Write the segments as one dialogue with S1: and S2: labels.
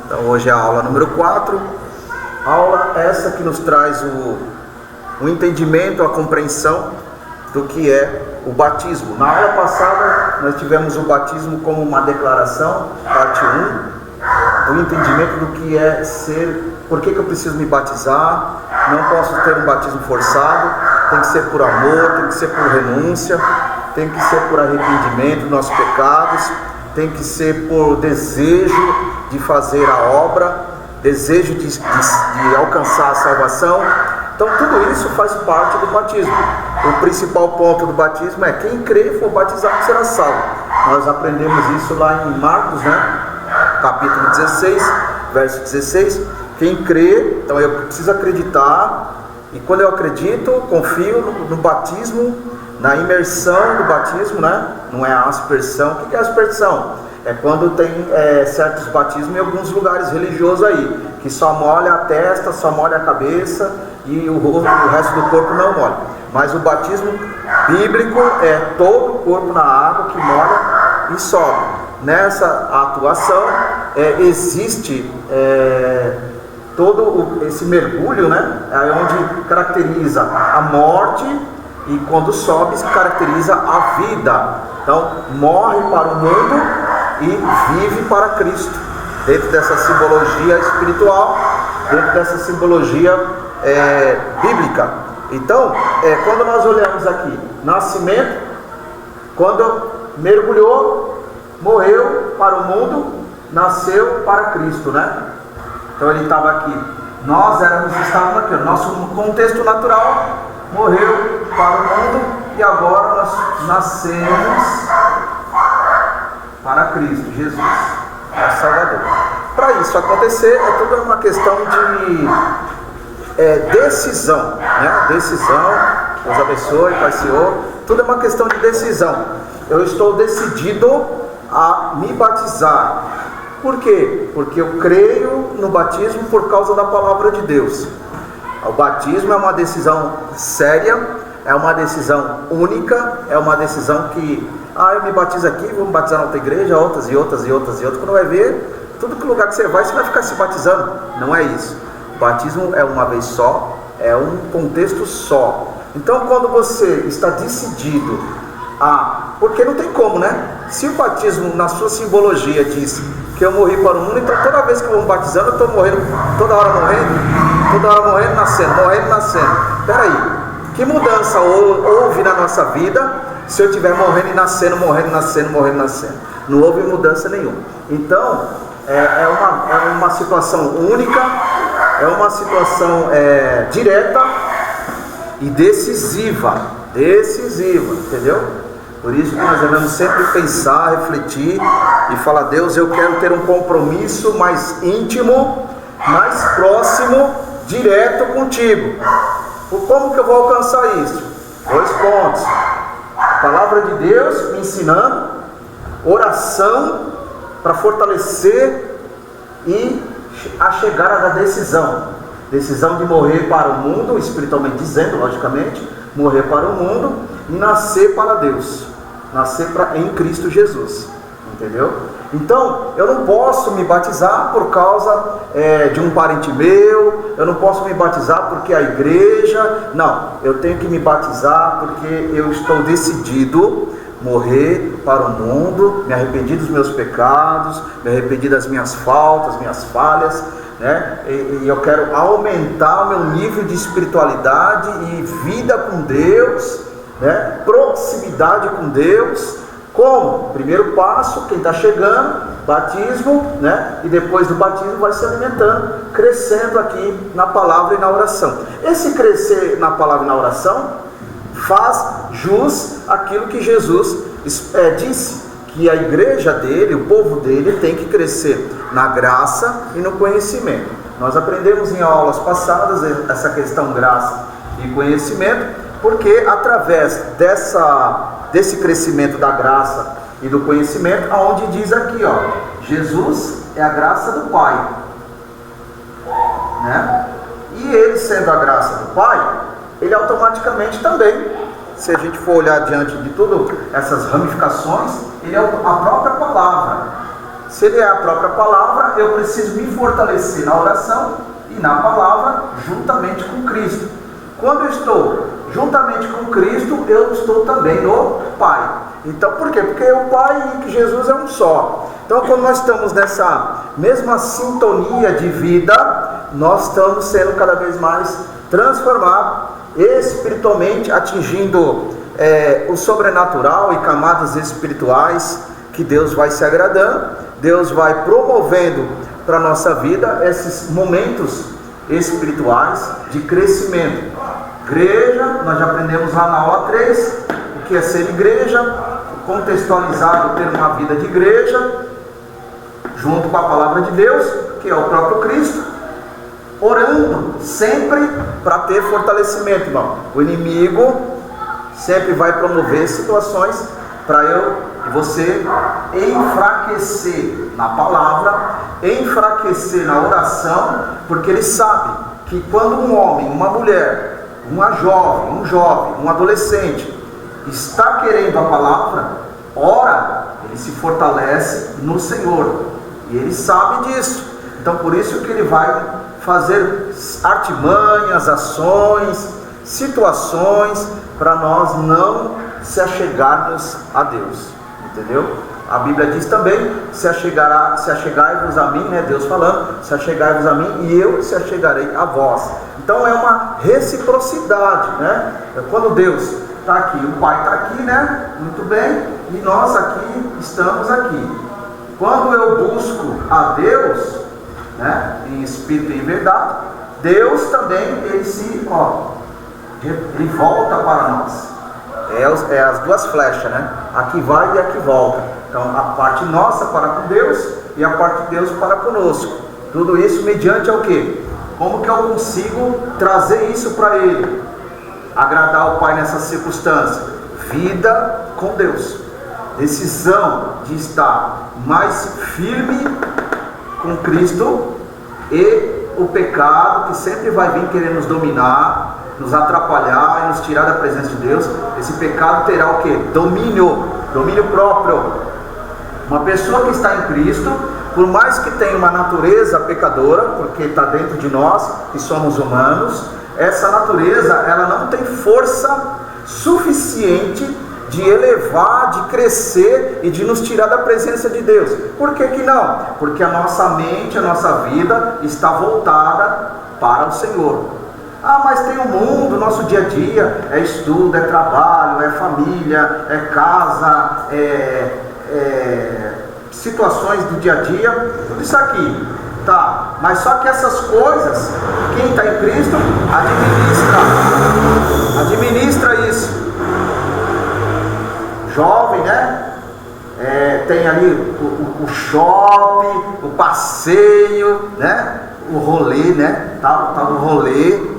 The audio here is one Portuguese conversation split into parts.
S1: Então hoje é a aula número 4, aula essa que nos traz o entendimento, a compreensão do que é o batismo. Na aula passada nós tivemos o batismo como uma declaração, parte 1, o entendimento do que é ser, por que eu preciso me batizar, não posso ter um batismo forçado, tem que ser por amor, tem que ser por renúncia, tem que ser por arrependimento dos nossos pecados, tem que ser por desejo de fazer a obra, desejo de alcançar a salvação. Então tudo isso faz parte do batismo. O principal ponto do batismo é quem crê e for batizado será salvo. Nós aprendemos isso lá em Marcos, capítulo 16, verso 16. Quem crê, então eu preciso acreditar, e quando eu acredito, confio no batismo, na imersão do batismo, não é a aspersão. O que é a aspersão? É quando tem certos batismos em alguns lugares religiosos aí, que só molha a testa, só molha a cabeça e o resto do corpo não molha. Mas o batismo bíblico é todo o corpo na água que molha e sobe. Nessa atuação existe todo esse mergulho, é onde caracteriza a morte, e quando sobe se caracteriza a vida. Então morre para o mundo e vive para Cristo, dentro dessa simbologia espiritual, dentro dessa simbologia bíblica. Então quando nós olhamos aqui, nascimento, quando mergulhou, morreu para o mundo, nasceu para Cristo, Então ele estava aqui, estávamos aqui, no nosso contexto natural, morreu para o mundo e agora nós nascemos para Cristo, Jesus, nosso Salvador. Para isso acontecer, é toda uma questão de decisão, Decisão, Deus abençoe, Pai Senhor, tudo é uma questão de decisão. Eu estou decidido a me batizar. Por quê? Porque eu creio no batismo por causa da palavra de Deus. O batismo é uma decisão séria, é uma decisão única, é uma decisão que, eu me batizo aqui, vou me batizar na outra igreja, outras e outras. Quando vai ver, todo lugar que você vai ficar se batizando. Não é isso. O batismo é uma vez só, é um contexto só. Então quando você está decidido porque não tem como, Se o batismo na sua simbologia diz que eu morri para o mundo, então toda vez que eu vou me batizando eu estou morrendo, toda hora morrendo, nascendo. Peraí, que mudança houve na nossa vida se eu estiver morrendo e nascendo? Não houve mudança nenhuma. Então é uma situação única, é uma situação direta e decisiva, entendeu? Por isso que nós devemos sempre pensar, refletir e falar: Deus, eu quero ter um compromisso mais íntimo, mais próximo, direto contigo. Como que eu vou alcançar isso? 2 pontos: a palavra de Deus me ensinando, oração para fortalecer e a chegada da decisão de morrer para o mundo, espiritualmente dizendo, logicamente, morrer para o mundo e nascer para Deus, em Cristo Jesus, entendeu? Então eu não posso me batizar por causa de um parente meu, eu não posso me batizar porque a igreja, não, eu tenho que me batizar porque eu estou decidido morrer para o mundo, me arrependi dos meus pecados, me arrependi das minhas faltas, minhas falhas, e eu quero aumentar o meu nível de espiritualidade e vida com Deus, proximidade com Deus. Como? Primeiro passo, quem está chegando, batismo, e depois do batismo vai se alimentando, crescendo aqui na palavra e na oração. Esse crescer na palavra e na oração faz jus àquilo que Jesus disse, que a igreja dele, o povo dele, tem que crescer na graça e no conhecimento. Nós aprendemos em aulas passadas essa questão graça e conhecimento, porque através desse crescimento da graça e do conhecimento, aonde diz aqui, Jesus é a graça do Pai, E ele sendo a graça do Pai, ele automaticamente também, se a gente for olhar diante de tudo essas ramificações, ele é a própria palavra. Se ele é a própria palavra, eu preciso me fortalecer na oração e na palavra juntamente com Cristo. Quando eu estou juntamente com Cristo, eu estou também no Pai. Então, por quê? Porque o Pai e Jesus é um só. Então, quando nós estamos nessa mesma sintonia de vida, nós estamos sendo cada vez mais transformados espiritualmente, atingindo o sobrenatural e camadas espirituais que Deus vai se agradando. Deus vai promovendo para a nossa vida esses momentos espirituais de crescimento. Igreja, nós já aprendemos lá na aula 3 o que é ser igreja, contextualizado ter uma vida de igreja, junto com a palavra de Deus, que é o próprio Cristo, orando sempre para ter fortalecimento, irmão. O inimigo sempre vai promover situações para eu e você enfraquecer na palavra, enfraquecer na oração, porque ele sabe que quando um homem, uma mulher, uma jovem, um jovem, um adolescente está querendo a palavra, ora, ele se fortalece no Senhor, e ele sabe disso. Então por isso que ele vai fazer artimanhas, ações, situações para nós não se achegarmos a Deus, entendeu? A Bíblia diz também, se achegai-vos a mim, né? Deus falando, se achegai-vos a mim e eu se achegarei a vós. Então é uma reciprocidade, né? Quando Deus está aqui, o Pai está aqui, né? Muito bem, e nós aqui estamos aqui. Quando eu busco a Deus, né? Em espírito e em verdade, Deus também, ele volta para nós. É as duas flechas, né? Aqui vai e aqui volta. Então a parte nossa para com Deus e a parte de Deus para conosco. Tudo isso mediante ao quê? Como que eu consigo trazer isso para Ele? Agradar o Pai nessa circunstância. Vida com Deus. Decisão de estar mais firme com Cristo e o pecado que sempre vai vir querer nos dominar, nos atrapalhar e nos tirar da presença de Deus. Esse pecado terá o quê? Domínio próprio. Uma pessoa que está em Cristo, por mais que tenha uma natureza pecadora, porque está dentro de nós, que somos humanos, essa natureza, ela não tem força suficiente de elevar, de crescer e de nos tirar da presença de Deus. Por que que não? Porque a nossa mente, a nossa vida está voltada para o Senhor. Ah, mas tem o mundo, nosso dia a dia, é estudo, é trabalho, é família, é casa, situações do dia a dia, tudo isso aqui, tá? Mas só que essas coisas, quem está em Cristo, administra isso. Jovem, né? Tem ali o shopping, o passeio, né? O rolê, né? Tá no rolê,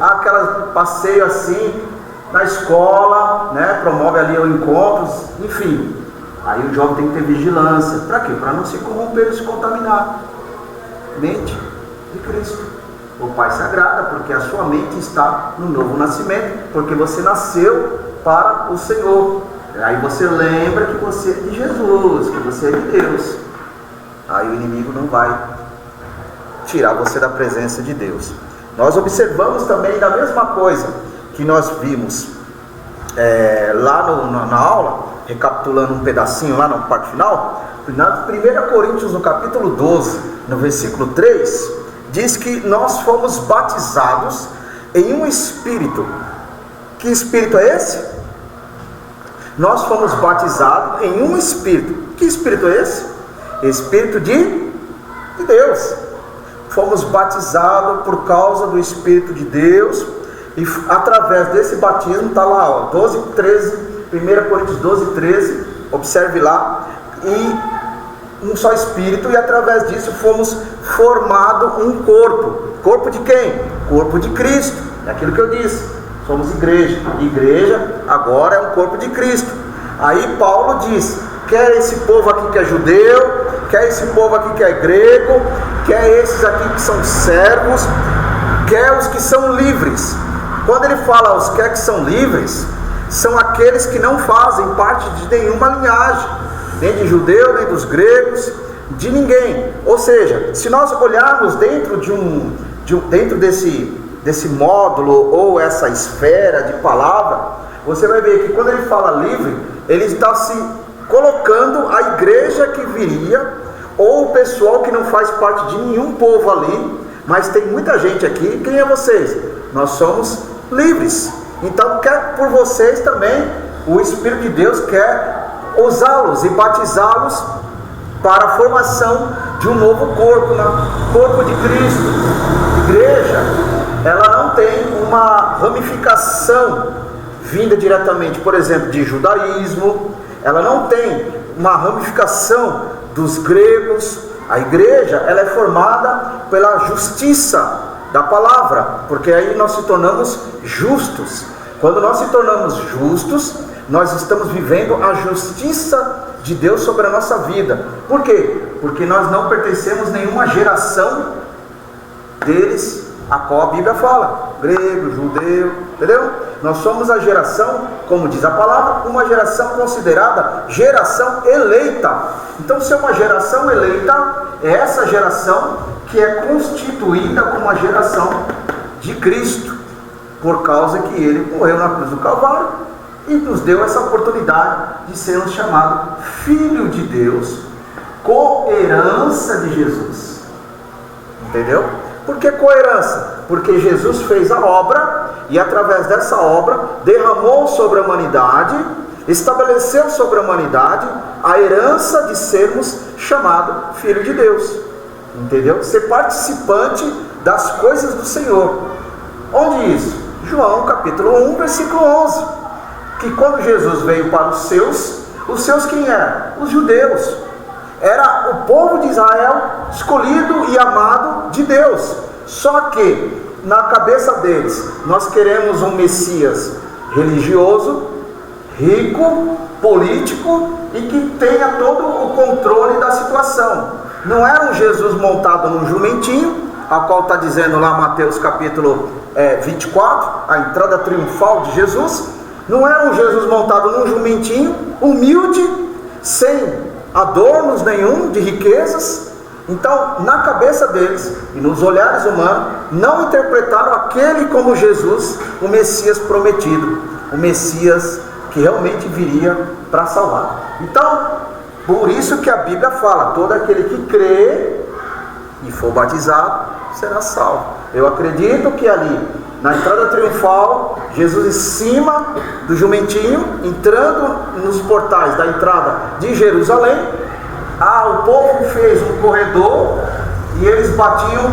S1: aquela passeio assim na escola, né? Promove ali os encontros, enfim. Aí o jovem tem que ter vigilância. Para quê? Para não se corromper e se contaminar. Mente de Cristo. O Pai se agrada porque a sua mente está no novo nascimento, porque você nasceu para o Senhor. Aí você lembra que você é de Jesus, que você é de Deus. Aí o inimigo não vai tirar você da presença de Deus. Nós observamos também da mesma coisa que nós vimos lá na aula, recapitulando um pedacinho lá na parte final, na 1 Coríntios, no capítulo 12, no versículo 3, diz que nós fomos batizados em um espírito. Que espírito é esse? Nós fomos batizados em um espírito. Que espírito é esse? Espírito de Deus. Fomos batizados por causa do Espírito de Deus, e através desse batismo, está lá, 12, 13, 1 Coríntios 12, 13, observe lá, e um só Espírito, e através disso fomos formados um corpo. Corpo de quem? Corpo de Cristo. É aquilo que eu disse, somos igreja. Igreja agora é um corpo de Cristo. Aí Paulo diz, quer esse povo aqui que é judeu, quer esse povo aqui que é grego, quer esses aqui que são servos, quer os que são livres. Quando ele fala os que são livres, são aqueles que não fazem parte de nenhuma linhagem. nem de judeu, nem dos gregos, de ninguém. Ou seja, se nós olharmos dentro dentro desse módulo ou essa esfera de palavra, você vai ver que quando ele fala livre, ele está se colocando a igreja que viria, ou o pessoal que não faz parte de nenhum povo ali, mas tem muita gente aqui. Quem é vocês? Nós somos livres. Então quer por vocês também, o Espírito de Deus quer usá-los e batizá-los para a formação de um novo corpo, corpo de Cristo. Igreja, ela não tem uma ramificação vinda diretamente, por exemplo, de judaísmo, ela não tem uma ramificação dos gregos. A igreja, ela é formada pela justiça da palavra, porque aí nós se tornamos justos. Quando nós se tornamos justos, nós estamos vivendo a justiça de Deus sobre a nossa vida. Por quê? Porque nós não pertencemos a nenhuma geração deles, a qual a Bíblia fala, grego, judeu, entendeu? Nós somos a geração, como diz a palavra, uma geração considerada geração eleita. Então, se é uma geração eleita, é essa geração que é constituída como a geração de Cristo, por causa que ele morreu na cruz do Calvário e nos deu essa oportunidade de sermos chamados filho de Deus, co-herança de Jesus. Entendeu? Por que co-herança? Porque Jesus fez a obra e através dessa obra derramou sobre a humanidade, estabeleceu sobre a humanidade a herança de sermos chamados filho de Deus. Entendeu? Ser participante das coisas do Senhor. Onde isso? João capítulo 1, versículo 11. Que quando Jesus veio para os seus quem eram? Os judeus. Era o povo de Israel, escolhido e amado de Deus. Só que na cabeça deles, nós queremos um Messias religioso, rico, político e que tenha todo o controle da situação. Não era um Jesus montado num jumentinho, a qual está dizendo lá Mateus capítulo 24, a entrada triunfal de Jesus. Não era um Jesus montado num jumentinho, humilde, sem adornos nenhum de riquezas. Então, na cabeça deles e nos olhares humanos, não interpretaram aquele como Jesus, o Messias prometido, o Messias que realmente viria para salvar. Então, por isso que a Bíblia fala, todo aquele que crê e for batizado, será salvo. Eu acredito que ali, na entrada triunfal, Jesus em cima do jumentinho, entrando nos portais da entrada de Jerusalém, o povo fez um corredor e eles batiam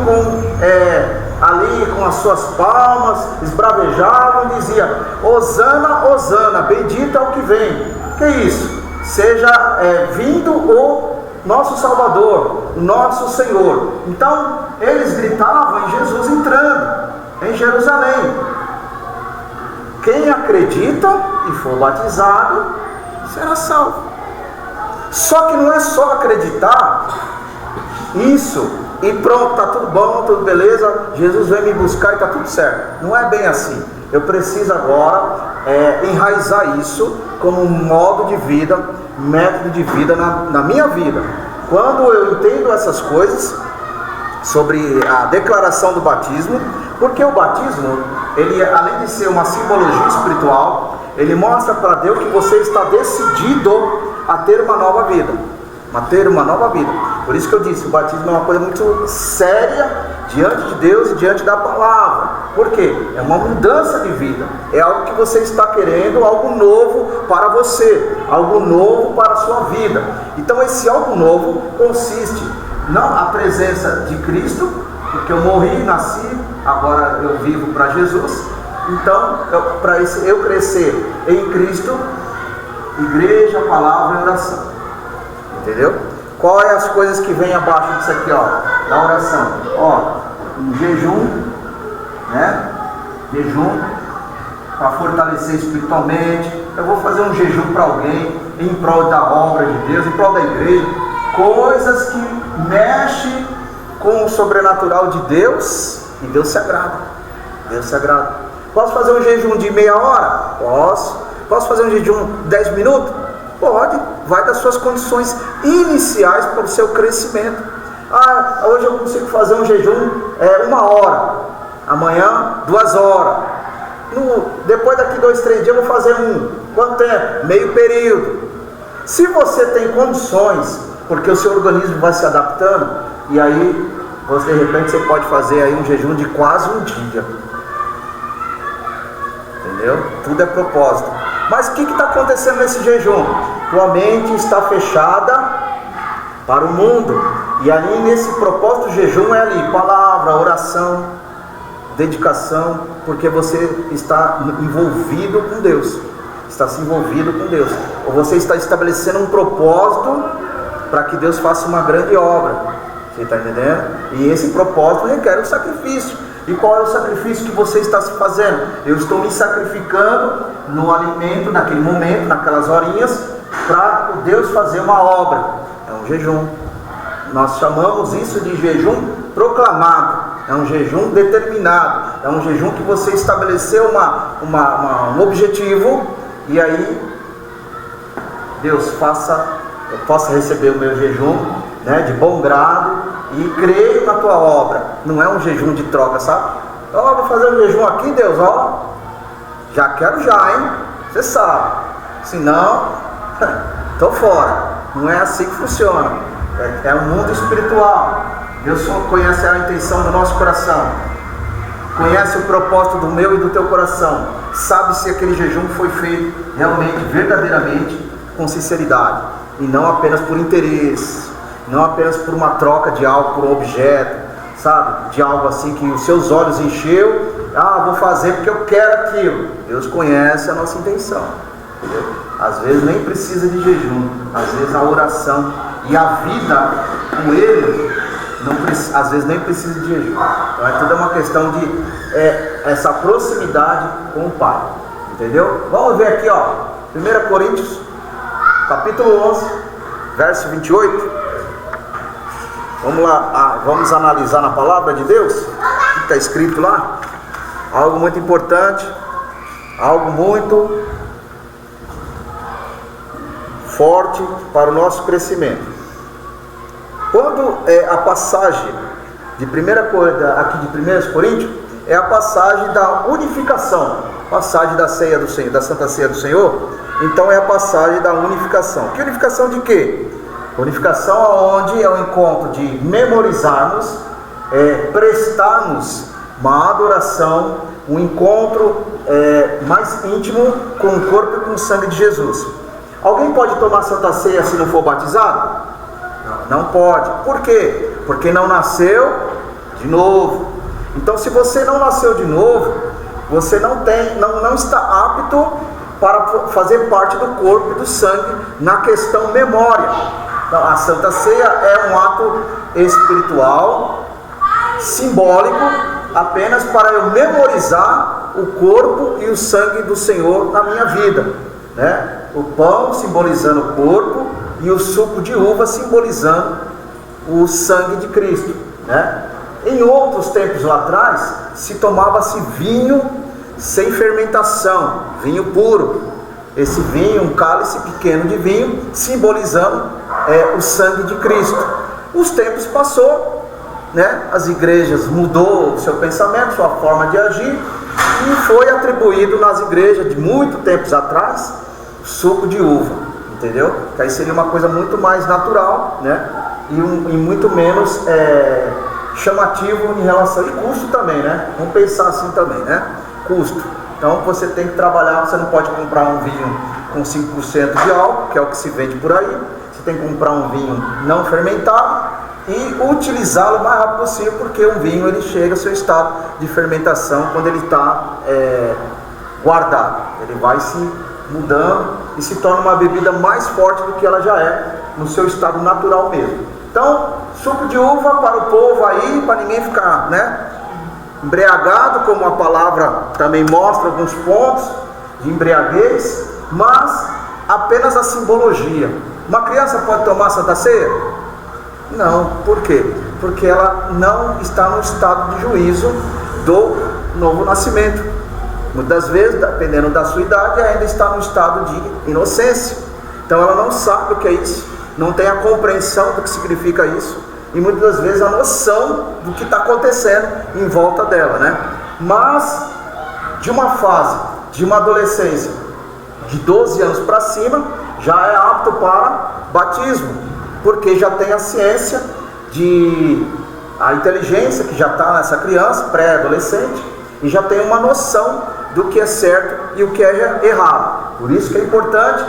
S1: ali com as suas palmas, esbravejavam e diziam: Hosana, Hosana, bendito é o que vem. Que isso? Seja vindo o nosso Salvador, o nosso Senhor. Então eles gritavam em Jesus entrando em Jerusalém. Quem acredita e for batizado será salvo. Só que não é só acreditar isso e pronto, está tudo bom, tudo beleza, Jesus vem me buscar e está tudo certo. Não é bem assim. Eu preciso agora enraizar isso como um modo de vida, método de vida na minha vida. Quando eu entendo essas coisas sobre a declaração do batismo, porque o batismo, ele, além de ser uma simbologia espiritual, ele mostra para Deus que você está decidido a ter uma nova vida, a ter uma nova vida. Por isso que eu disse, o batismo é uma coisa muito séria diante de Deus e diante da palavra. Por quê? É uma mudança de vida, é algo que você está querendo, algo novo para você, algo novo para a sua vida. Então esse algo novo consiste não a presença de Cristo, porque eu morri, nasci, agora eu vivo para Jesus. Então, para eu crescer em Cristo, igreja, palavra e oração. Entendeu? Qual é as coisas que vem abaixo disso aqui, da oração? Um jejum, né? Jejum para fortalecer espiritualmente. Eu vou fazer um jejum para alguém em prol da obra de Deus, em prol da igreja. Coisas que mexem com o sobrenatural de Deus e Deus se agrada. Deus se agrada. Posso fazer um jejum de meia hora? Posso. Posso fazer um jejum de 10 minutos? Pode, vai das suas condições iniciais para o seu crescimento. Hoje eu consigo fazer um jejum 1 hora, amanhã 2 horas, depois daqui 2, 3 dias eu vou fazer quanto tempo? Meio período. Se você tem condições, porque o seu organismo vai se adaptando, e aí de repente você pode fazer aí um jejum de quase um dia, entendeu? Tudo é propósito. Mas o que está acontecendo nesse jejum? Tua mente está fechada para o mundo, e ali nesse propósito do jejum é ali, palavra, oração, dedicação, porque você está envolvido com Deus, está se envolvido com Deus, ou você está estabelecendo um propósito para que Deus faça uma grande obra, você está entendendo? E esse propósito requer um sacrifício. E qual é o sacrifício que você está se fazendo? Eu estou me sacrificando no alimento, naquele momento, naquelas horinhas, para Deus fazer uma obra. É um jejum. Nós chamamos isso de jejum proclamado. É um jejum determinado. É um jejum que você estabeleceu um objetivo, e aí Deus eu possa receber o meu jejum, né, de bom grado, e creio na tua obra. Não é um jejum de troca, sabe? Vou fazer um jejum aqui, Deus, já quero já, hein? Você sabe. Senão, estou fora. Não é assim que funciona. É um mundo espiritual. Deus só conhece a intenção do nosso coração, conhece o propósito do meu e do teu coração, sabe se aquele jejum foi feito realmente, verdadeiramente, com sinceridade, e não apenas por interesse, não apenas por uma troca de algo por um objeto, sabe? De algo assim que os seus olhos encheu, vou fazer porque eu quero aquilo. Deus conhece a nossa intenção, entendeu? Às vezes nem precisa de jejum, às vezes a oração e a vida com Ele, às vezes nem precisa de jejum. Então tudo é uma questão de essa proximidade com o Pai, entendeu? Vamos ver aqui, 1 Coríntios, capítulo 11, verso 28. Vamos lá, vamos analisar na palavra de Deus o que está escrito lá. Algo muito importante, algo muito forte para o nosso crescimento. Quando a passagem de 1 Coríntios, é a passagem da unificação, passagem da ceia do Senhor, da Santa Ceia do Senhor. Então é a passagem da unificação. Que unificação de quê? Unificação onde é o encontro de memorizarmos, prestarmos uma adoração, um encontro mais íntimo com o corpo e com o sangue de Jesus. Alguém pode tomar Santa Ceia se não for batizado? Não pode. Por quê? Porque não nasceu de novo. Então, se você não nasceu de novo, você não está apto para fazer parte do corpo e do sangue na questão memória. Então, a Santa Ceia é um ato espiritual, simbólico, apenas para eu memorizar o corpo e o sangue do Senhor na minha vida, né? O pão simbolizando o corpo e o suco de uva simbolizando o sangue de Cristo, né? Em outros tempos lá atrás, se tomava-se vinho sem fermentação, vinho puro. Esse vinho, um cálice pequeno de vinho, simbolizando o sangue de Cristo. Os tempos passou, né? As igrejas mudou o seu pensamento, sua forma de agir, e foi atribuído nas igrejas de muito tempos atrás suco de uva, entendeu? Que aí seria uma coisa muito mais natural, né? E muito menos chamativo em relação e custo também, né? Vamos pensar assim também, né? Custo. Então você tem que trabalhar, você não pode comprar um vinho com 5% de álcool, que é o que se vende por aí. Você tem que comprar um vinho não fermentado e utilizá-lo o mais rápido possível, porque o vinho ele chega ao seu estado de fermentação quando ele está guardado. Ele vai se mudando e se torna uma bebida mais forte do que ela já é no seu estado natural mesmo. Então, suco de uva para o povo aí, para ninguém ficar, né, embriagado, como a palavra também mostra alguns pontos de embriaguez, mas apenas a simbologia. Uma criança pode tomar Santa Ceia? Não. Por quê? Porque ela não está no estado de juízo do novo nascimento. Muitas vezes, dependendo da sua idade, ainda está no estado de inocência. Então ela não sabe o que é isso, não tem a compreensão do que significa isso, e muitas das vezes a noção do que está acontecendo em volta dela, né? Mas de uma fase, de uma adolescência de 12 anos para cima, já é apto para batismo, porque já tem a ciência a inteligência que já está nessa criança, pré-adolescente, e já tem uma noção do que é certo e o que é errado. Por isso que é importante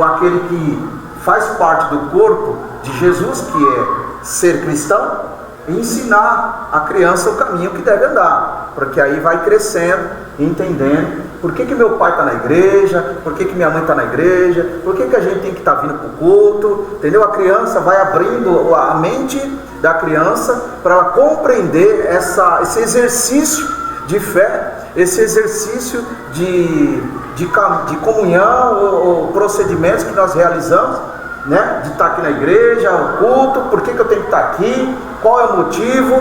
S1: aquele que faz parte do corpo de Jesus, que é ser cristão, ensinar a criança o caminho que deve andar, porque aí vai crescendo, entendendo por que meu pai está na igreja, por que minha mãe está na igreja, por que a gente tem que estar vindo para o culto, entendeu? A criança vai abrindo a mente da criança para ela compreender esse exercício de fé, esse exercício de comunhão ou procedimentos que nós realizamos, né? De estar aqui na igreja, o culto, por que eu tenho que estar aqui, qual é o motivo,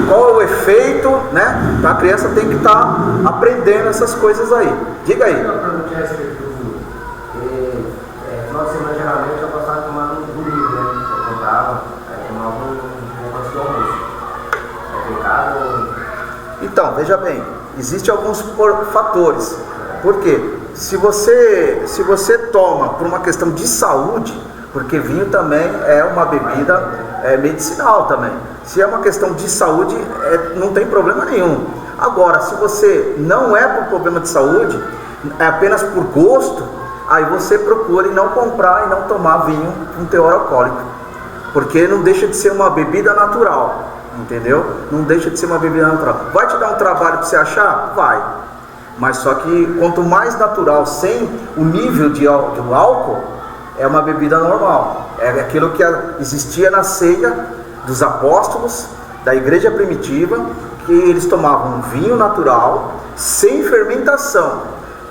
S1: qual é o efeito, né? Então a criança tem que estar aprendendo essas coisas aí. Diga aí.
S2: Eu perguntei a respeito do vinho. Final de semana geralmente eu gostava de tomar no domingo, né? Eu comprava, aí tomava um pouco antes do almoço. É pecado?
S1: Então, veja bem, existem alguns fatores. Por quê? Se você toma por uma questão de saúde, porque vinho também é uma bebida medicinal também. Se é uma questão de saúde, não tem problema nenhum. Agora, se você não é por problema de saúde, é apenas por gosto, aí você procura não comprar e não tomar vinho com teor alcoólico, porque não deixa de ser uma bebida natural, entendeu? Não deixa de ser uma bebida natural. Vai te dar um trabalho para você achar? Vai. Mas só que quanto mais natural, sem o nível de álcool, é uma bebida normal. É aquilo que existia na ceia dos apóstolos, da igreja primitiva, que eles tomavam um vinho natural, sem fermentação.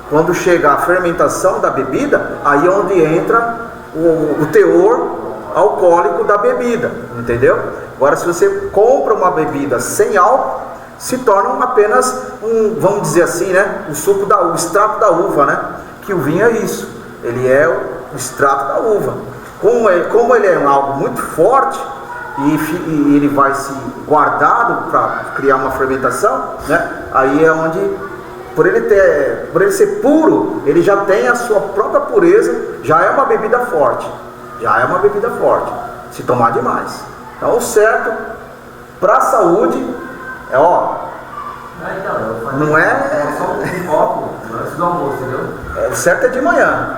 S1: Quando chega a fermentação da bebida, aí é onde entra o teor alcoólico da bebida, entendeu? Agora, se você compra uma bebida sem álcool, se torna apenas vamos dizer assim, né? O extrato da uva, né? Que o vinho é isso, ele é o extrato da uva. Como ele é algo muito forte, e ele vai se guardado para criar uma fermentação, né? Aí é onde, por ele ser puro, ele já tem a sua própria pureza, já é uma bebida forte, se tomar demais. Então o certo para a saúde não é
S2: só um copo antes do almoço, entendeu?
S1: O certo é de manhã.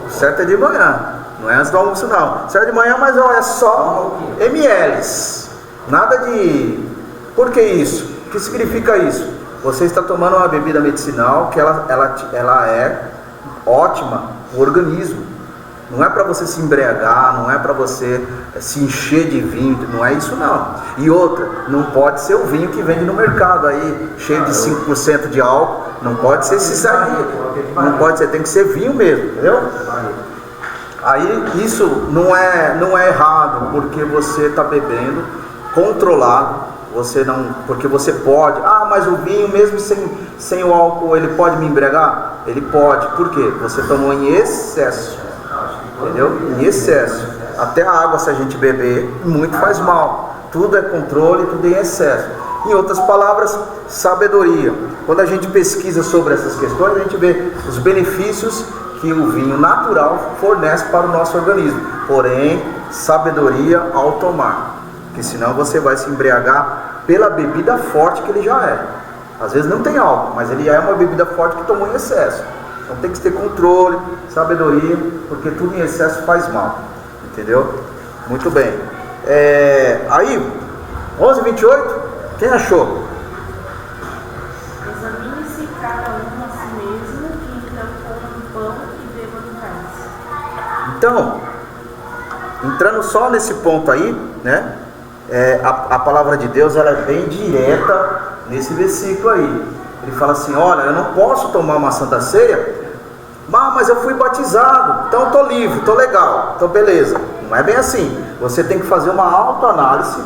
S1: O certo é de manhã. Não é antes do almoço não. O certo é de manhã, mas é só mls. Nada de... Por que isso? O que significa isso? Você está tomando uma bebida medicinal que ela é ótima para o organismo. Não é para você se embriagar, não é para você se encher de vinho, não é isso não. E outra, não pode ser o vinho que vende no mercado aí, cheio de 5% de álcool, não pode ser esse aí, não pode ser, tem que ser vinho mesmo, entendeu? Aí isso não é errado, porque você está bebendo controlado, porque você pode, mas o vinho mesmo sem o álcool, ele pode me embriagar? Ele pode, por quê? Você tomou em excesso. Entendeu? Em excesso. Até a água, se a gente beber, muito faz mal. Tudo é controle, tudo é em excesso. Em outras palavras, sabedoria. Quando a gente pesquisa sobre essas questões, a gente vê os benefícios que o vinho natural fornece para o nosso organismo. Porém, sabedoria ao tomar, porque senão você vai se embriagar pela bebida forte que ele já é. Às vezes não tem álcool, mas ele é uma bebida forte que tomou em excesso. Então tem que ter controle, sabedoria, porque tudo em excesso faz mal, entendeu? Muito bem. Aí, 11:28, quem achou?
S3: Examine-se cada um a si mesmo, e então coma do pão e beba do cálice.
S1: Então, entrando só nesse ponto aí, né? A palavra de Deus, ela é bem direta nesse versículo aí. Ele fala assim, olha, eu não posso tomar uma santa ceia, mas eu fui batizado, então eu estou livre, estou legal, então beleza. Não é bem assim. Você tem que fazer uma autoanálise.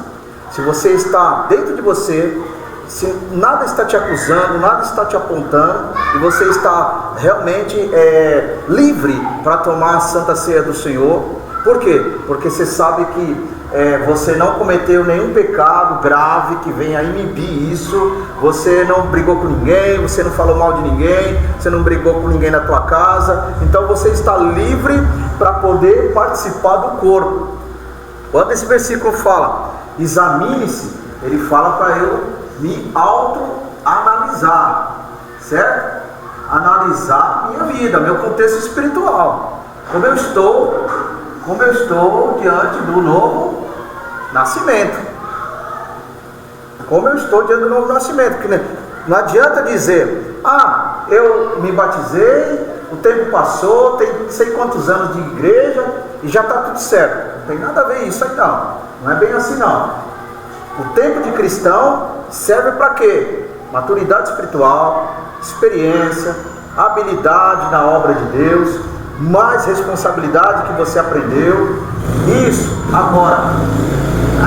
S1: Se você está dentro de você, se nada está te acusando, nada está te apontando, e você está está realmente livre para tomar a Santa Ceia do Senhor. Por quê? Porque você sabe que você não cometeu nenhum pecado grave que venha inibir isso. Você não brigou com ninguém, você não falou mal de ninguém, você não brigou com ninguém na tua casa. Então você está livre para poder participar do corpo. Quando esse versículo fala, examine-se, ele fala para eu me autoanalisar, certo? Analisar minha vida, meu contexto espiritual, como eu estou diante do novo nascimento. Como eu estou diante do novo nascimento. Porque não adianta dizer, eu me batizei, o tempo passou, tem não sei quantos anos de igreja e já está tudo certo. Não tem nada a ver isso aí não. Não é bem assim não. O tempo de cristão serve para quê? Maturidade espiritual, experiência, habilidade na obra de Deus, mais responsabilidade que você aprendeu. Isso. Agora,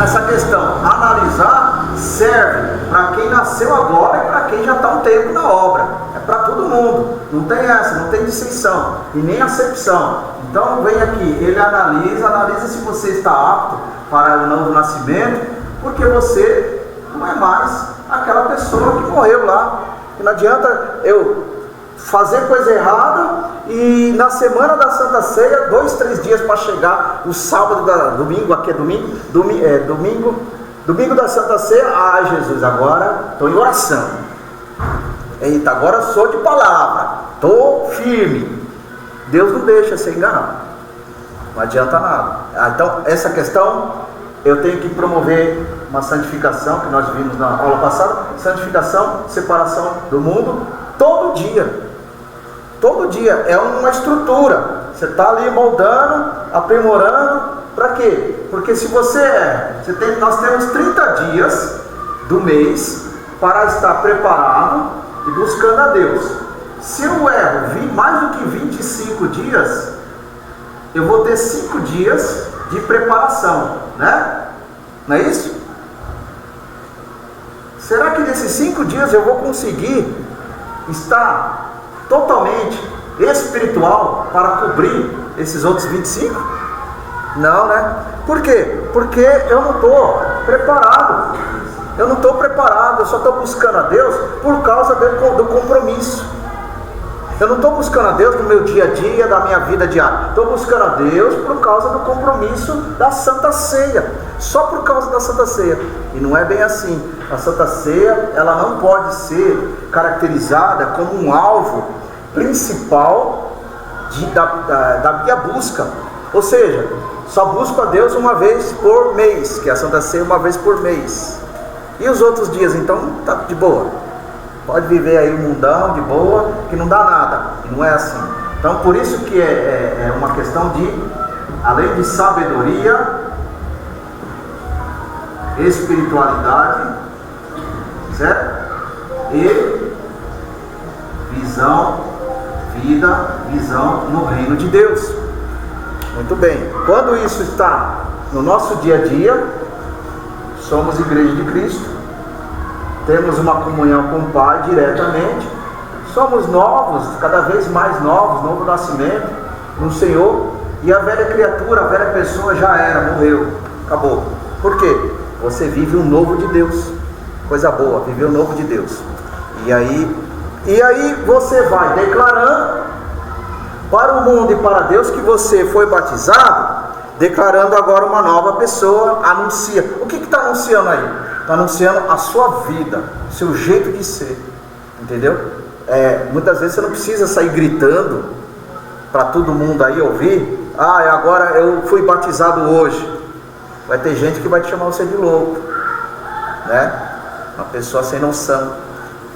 S1: essa questão, analisar, serve para quem nasceu agora e para quem já está um tempo na obra. É para todo mundo. Não tem essa, não tem distinção e nem acepção. Então vem aqui, ele analisa se você está apto para o novo nascimento, porque você não é mais aquela pessoa que morreu lá. E não adianta eu fazer coisa errada e na semana da Santa Ceia, 2-3 dias para chegar o sábado, domingo, aqui é domingo da Santa Ceia. Ai Jesus, agora estou em oração, eita, agora sou de palavra, estou firme. Deus não deixa ser enganado, não adianta nada. Então essa questão, eu tenho que promover uma santificação, que nós vimos na aula passada, santificação, separação do mundo, todo dia. Todo dia, é uma estrutura. Você está ali moldando, aprimorando, para quê? Porque se nós temos 30 dias do mês para estar preparado e buscando a Deus. Se eu erro mais do que 25 dias, eu vou ter 5 dias de preparação, né? Não é isso? Será que nesses 5 dias eu vou conseguir estar totalmente espiritual para cobrir esses outros 25? Não, né? Por quê? Porque eu não estou preparado. Eu só estou buscando a Deus por causa do compromisso. Eu não estou buscando a Deus no meu dia a dia, da minha vida diária. Estou buscando a Deus por causa do compromisso da Santa Ceia. Só por causa da Santa Ceia. E não é bem assim. A Santa Ceia, ela não pode ser caracterizada como um alvo principal da minha busca. Ou seja, só busco a Deus uma vez por mês, que é a Santa Ceia uma vez por mês. E os outros dias, então, tá de boa. Pode viver aí um mundão de boa, que não dá nada. E não é assim. Então, por isso que é uma questão de, além de sabedoria, espiritualidade, certo? E visão no reino de Deus. Muito bem. Quando isso está no nosso dia a dia, somos igreja de Cristo, temos uma comunhão com o Pai diretamente, somos novos, cada vez mais novos, novo nascimento no Senhor, e a velha criatura, a velha pessoa já era, morreu, acabou. Por quê? Você vive um novo de Deus, coisa boa, viver o novo de Deus. E aí você vai declarando para o mundo e para Deus que você foi batizado, declarando agora uma nova pessoa, anuncia. O que está anunciando aí? Está anunciando a sua vida, o seu jeito de ser, entendeu? Muitas vezes você não precisa sair gritando para todo mundo aí ouvir. Agora eu fui batizado hoje. Vai ter gente que vai te chamar você de louco, né? Uma pessoa sem noção.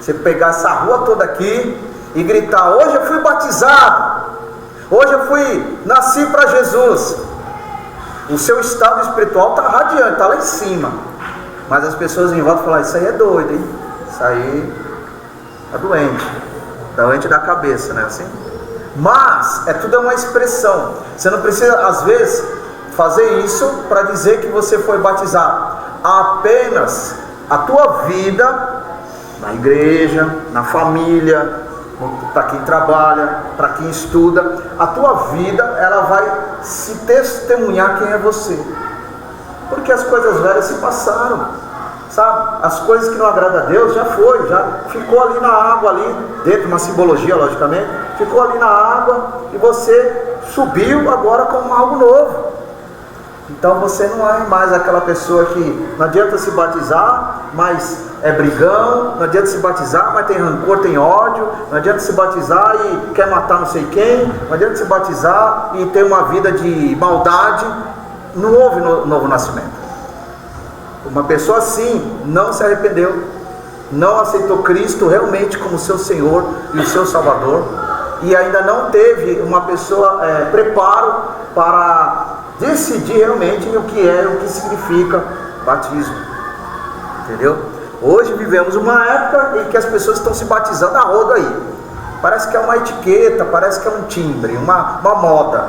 S1: Você pegar essa rua toda aqui e gritar: hoje eu fui batizado, hoje eu nasci para Jesus. O seu estado espiritual está radiante, está lá em cima. Mas as pessoas em volta falam: isso aí é doido, hein? Isso aí é doente da cabeça, né? Assim? Mas tudo é uma expressão. Você não precisa, às vezes, fazer isso para dizer que você foi batizado. Apenas a tua vida na igreja, na família, para quem trabalha, para quem estuda. A tua vida, ela vai se testemunhar quem é você. Porque as coisas velhas se passaram, sabe? As coisas que não agradam a Deus já foi, já ficou ali na água, ali dentro de uma simbologia, logicamente, ficou ali na água e você subiu agora como algo novo. Então você não é mais aquela pessoa que não adianta se batizar, mas é brigão, não adianta se batizar, mas tem rancor, tem ódio, não adianta se batizar e quer matar não sei quem, não adianta se batizar e ter uma vida de maldade. Não houve novo nascimento. Uma pessoa assim não se arrependeu, não aceitou Cristo realmente como seu Senhor e o seu Salvador, e ainda não teve uma pessoa preparo para decidir realmente o que é, o que significa batismo. Entendeu? Hoje vivemos uma época em que as pessoas estão se batizando a rodo aí. Parece que é uma etiqueta, parece que é um timbre, uma moda,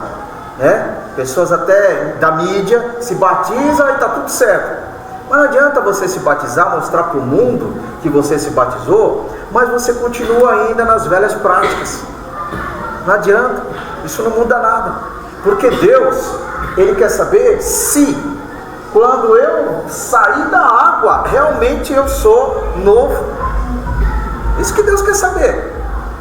S1: né? Pessoas até da mídia se batizam e está tudo certo. Mas não adianta você se batizar, mostrar para o mundo que você se batizou, mas você continua ainda nas velhas práticas. Não adianta, isso não muda nada. Porque Deus, Ele quer saber se, quando eu sair da água, realmente eu sou novo. Isso que Deus quer saber.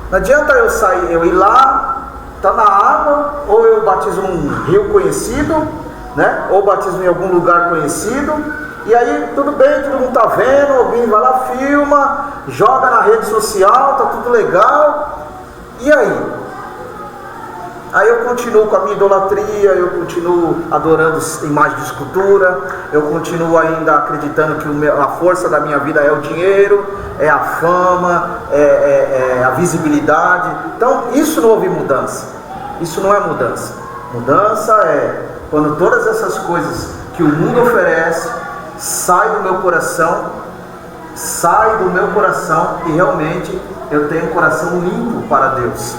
S1: Não adianta eu ir lá, tá na água, ou eu batizo num rio conhecido, né? Ou batizo em algum lugar conhecido, e aí tudo bem, todo mundo tá vendo, alguém vai lá, filma, joga na rede social, tá tudo legal, e aí? Aí eu continuo com a minha idolatria, eu continuo adorando imagem de escultura, eu continuo ainda acreditando que a força da minha vida é o dinheiro, é a fama, é a visibilidade. Então isso não houve mudança, isso não é mudança. Mudança é quando todas essas coisas que o mundo oferece saem do meu coração e realmente eu tenho um coração limpo para Deus,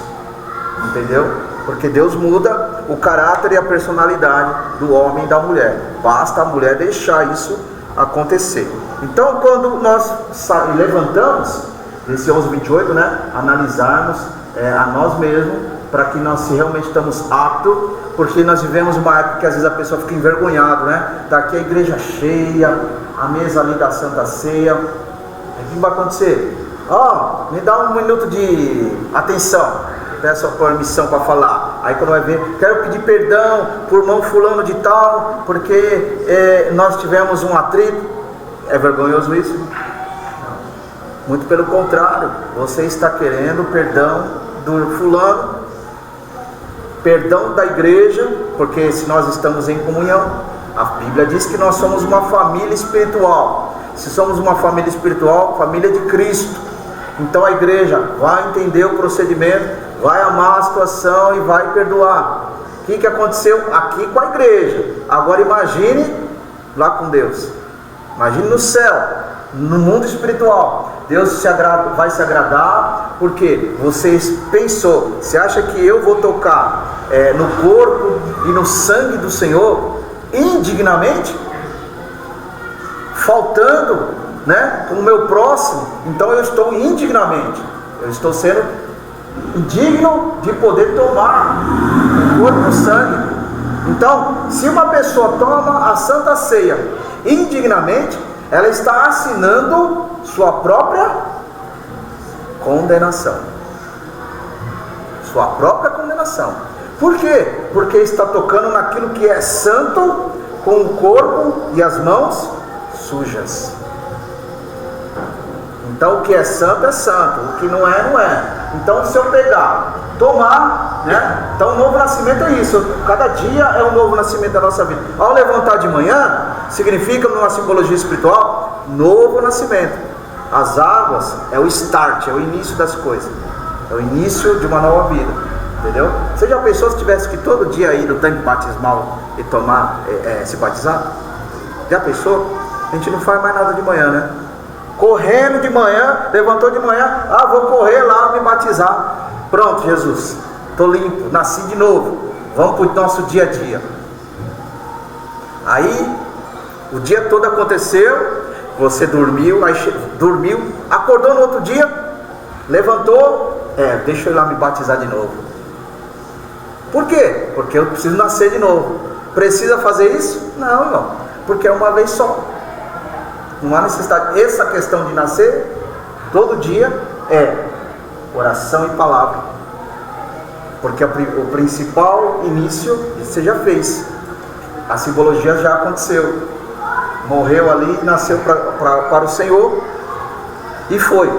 S1: entendeu? Porque Deus muda o caráter e a personalidade do homem e da mulher. Basta a mulher deixar isso acontecer. Então, quando nós levantamos, esse 11:28, né? Analisarmos a nós mesmos, para que nós realmente estamos aptos, porque nós vivemos uma época que às vezes a pessoa fica envergonhada, né? Está aqui a igreja cheia, a mesa ali da Santa Ceia. O que vai acontecer? Me dá um minuto de atenção. Peço a permissão para falar. Aí quando vai ver, quero pedir perdão por irmão fulano de tal, porque nós tivemos um atrito. É vergonhoso isso? Não. Muito pelo contrário, você está querendo perdão do fulano, perdão da igreja, porque se nós estamos em comunhão, a Bíblia diz que nós somos uma família espiritual. Se somos uma família espiritual, família de Cristo, então a igreja vai entender o procedimento, vai amar a situação e vai perdoar. O que aconteceu aqui com a igreja? Agora imagine lá com Deus. Imagine no céu, no mundo espiritual. Deus vai se agradar porque você pensou. Você acha que eu vou tocar no corpo e no sangue do Senhor indignamente? Faltando, né, com o meu próximo? Então eu estou indignamente. Eu estou sendo indigno de poder tomar o corpo e o sangue. Então, se uma pessoa toma a Santa Ceia indignamente, ela está assinando sua própria condenação. Sua própria condenação. Por quê? Porque está tocando naquilo que é santo, com o corpo e as mãos sujas. Então o que é santo, o que não é, não é. Então se eu pegar, tomar, né? Então o novo nascimento é isso. Cada dia é um novo nascimento da nossa vida. Ao levantar de manhã, significa numa simbologia espiritual, novo nascimento. As águas é o start, é o início das coisas. É o início de uma nova vida. Entendeu? Você já pensou se tivesse que todo dia ir no tanque batismal e tomar, se batizar? Já pensou? A gente não faz mais nada de manhã, né? Correndo de manhã, levantou de manhã, vou correr lá me batizar. Pronto, Jesus, estou limpo, nasci de novo. Vamos para o nosso dia a dia. Aí, o dia todo aconteceu, você dormiu, acordou no outro dia, levantou, Deixa eu ir lá me batizar de novo. Por quê? Porque eu preciso nascer de novo. Precisa fazer isso? Não, irmão, porque é uma vez só. Não há necessidade. Essa questão de nascer todo dia é oração e palavra, porque o principal início você já fez, a simbologia já aconteceu, morreu ali, nasceu para o Senhor e foi.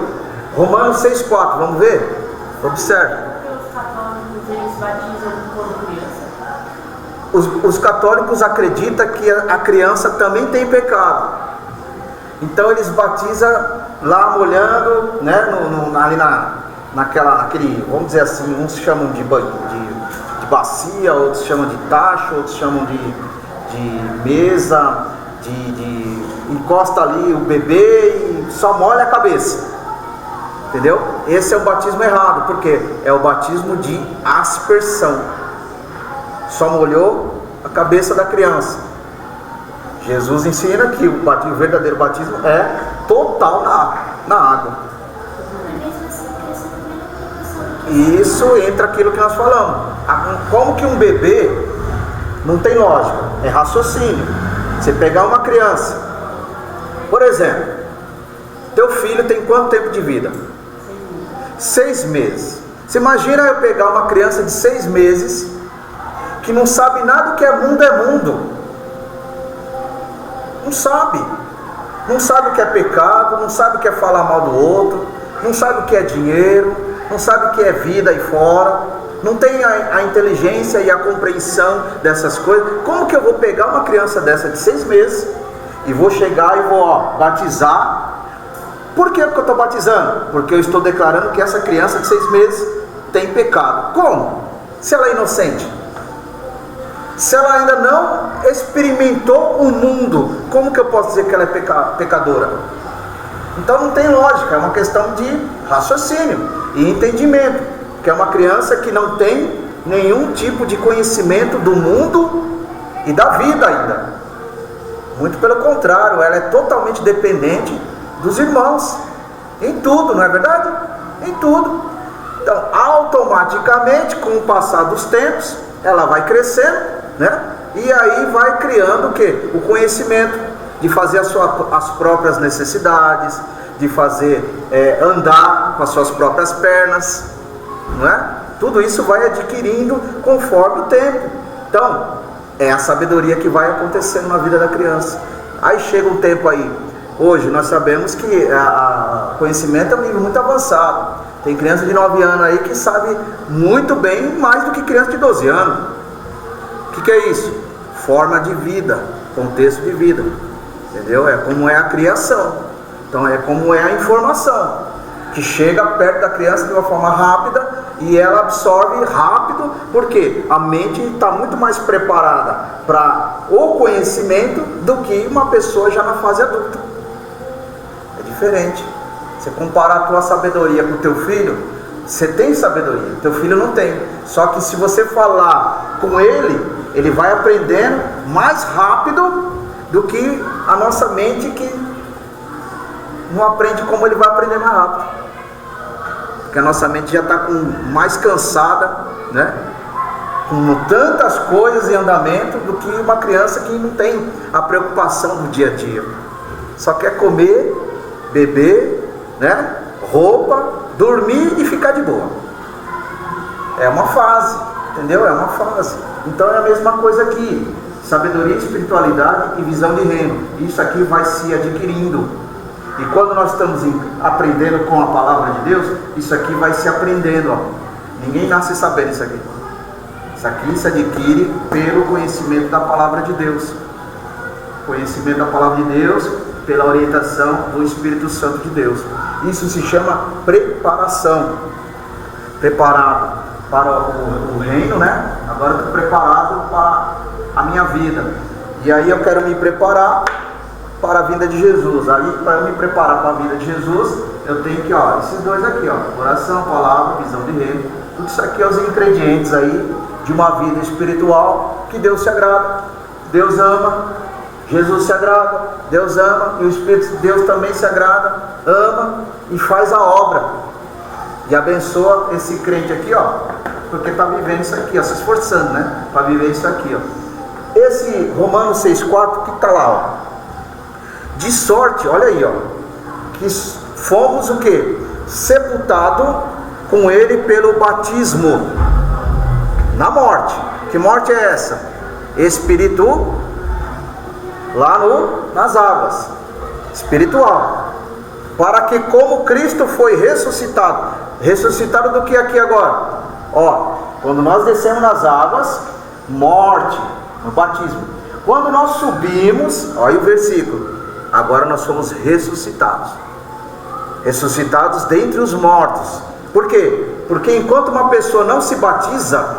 S1: Romanos 6,4, vamos ver? Observe.
S3: Os católicos, eles batizam quando criança?
S1: Os católicos acreditam que a criança também tem pecado, então eles batizam lá molhando, né, ali naquele, vamos dizer assim, uns chamam de bacia, outros chamam de tacho, outros chamam de mesa, encosta ali o bebê e só molha a cabeça, entendeu? Esse é o batismo errado, porque é o batismo de aspersão, só molhou a cabeça da criança. Jesus ensina que o verdadeiro batismo é total na água. Isso entra aquilo que nós falamos. Como que um bebê não tem lógica, é raciocínio. Você pegar uma criança, por exemplo, teu filho tem quanto tempo de vida? 6 meses. Você imagina eu pegar uma criança de 6 meses que não sabe nada do que é mundo. Não sabe o que é pecado, não sabe o que é falar mal do outro, não sabe o que é dinheiro, não sabe o que é vida aí fora, não tem a inteligência e a compreensão dessas coisas. Como que eu vou pegar uma criança dessa de 6 meses e vou chegar e vou batizar? Por que eu estou batizando? Porque eu estou declarando que essa criança de 6 meses tem pecado. Como? Se ela é inocente, se ela ainda não experimentou o mundo, como que eu posso dizer que ela é pecadora? Então não tem lógica, é uma questão de raciocínio e entendimento, que é uma criança que não tem nenhum tipo de conhecimento do mundo e da vida ainda. Muito pelo contrário, ela é totalmente dependente dos irmãos, em tudo, não é verdade? Em tudo. Então, automaticamente, com o passar dos tempos, ela vai crescendo, né? E aí vai criando o quê? O conhecimento de fazer as próprias necessidades, de fazer andar com as suas próprias pernas, não é? Tudo isso vai adquirindo conforme o tempo. Então, é a sabedoria que vai acontecendo na vida da criança. Aí chega um tempo aí, hoje nós sabemos que o conhecimento é um nível muito avançado. Tem criança de 9 anos aí que sabe muito bem mais do que criança de 12 anos. O que é isso? Forma de vida, contexto de vida, entendeu? É como é a criação, então é como é a informação, que chega perto da criança de uma forma rápida e ela absorve rápido, porque a mente está muito mais preparada para o conhecimento do que uma pessoa já na fase adulta. É diferente. Você comparar a tua sabedoria com o teu filho, você tem sabedoria, teu filho não tem. Só que se você falar com ele vai aprendendo mais rápido do que a nossa mente, que não aprende como ele vai aprender mais rápido. Porque a nossa mente já está mais cansada, né? Com tantas coisas em andamento, do que uma criança que não tem a preocupação do dia a dia. Só quer comer, beber, né? Roupa, dormir e ficar de boa. É uma fase, entendeu? É uma fase. Então é a mesma coisa aqui. Sabedoria, espiritualidade e visão de reino. Isso aqui vai se adquirindo. E quando nós estamos aprendendo com a palavra de Deus, isso aqui vai se aprendendo. Ó. Ninguém nasce sabendo isso aqui. Isso aqui se adquire pelo conhecimento da palavra de Deus. Conhecimento da palavra de Deus pela orientação do Espírito Santo de Deus. Isso se chama preparação. Preparado para o reino, né? Agora eu estou preparado para a minha vida. E aí eu quero me preparar para a vinda de Jesus. Aí, para eu me preparar para a vinda de Jesus, eu tenho que, esses dois aqui, oração, palavra, visão de reino. Tudo isso aqui é os ingredientes aí de uma vida espiritual que Deus se agrada. Deus ama, Jesus se agrada, Deus ama, e o Espírito de Deus também se agrada, ama e faz a obra. E abençoa esse crente aqui, ó, porque está vivendo isso aqui, ó, se esforçando, né, para viver isso aqui, ó. Esse Romanos 6,4 que está lá, ó. De sorte, olha aí, ó, que fomos o que? Sepultado com ele pelo batismo na morte. Que morte é essa? Espírito lá nas águas, espiritual, para que como Cristo foi ressuscitado do que aqui agora? Ó, quando nós descemos nas águas, morte, no batismo. Quando nós subimos, olha o versículo, agora nós somos ressuscitados. Ressuscitados dentre os mortos. Por quê? Porque enquanto uma pessoa não se batiza,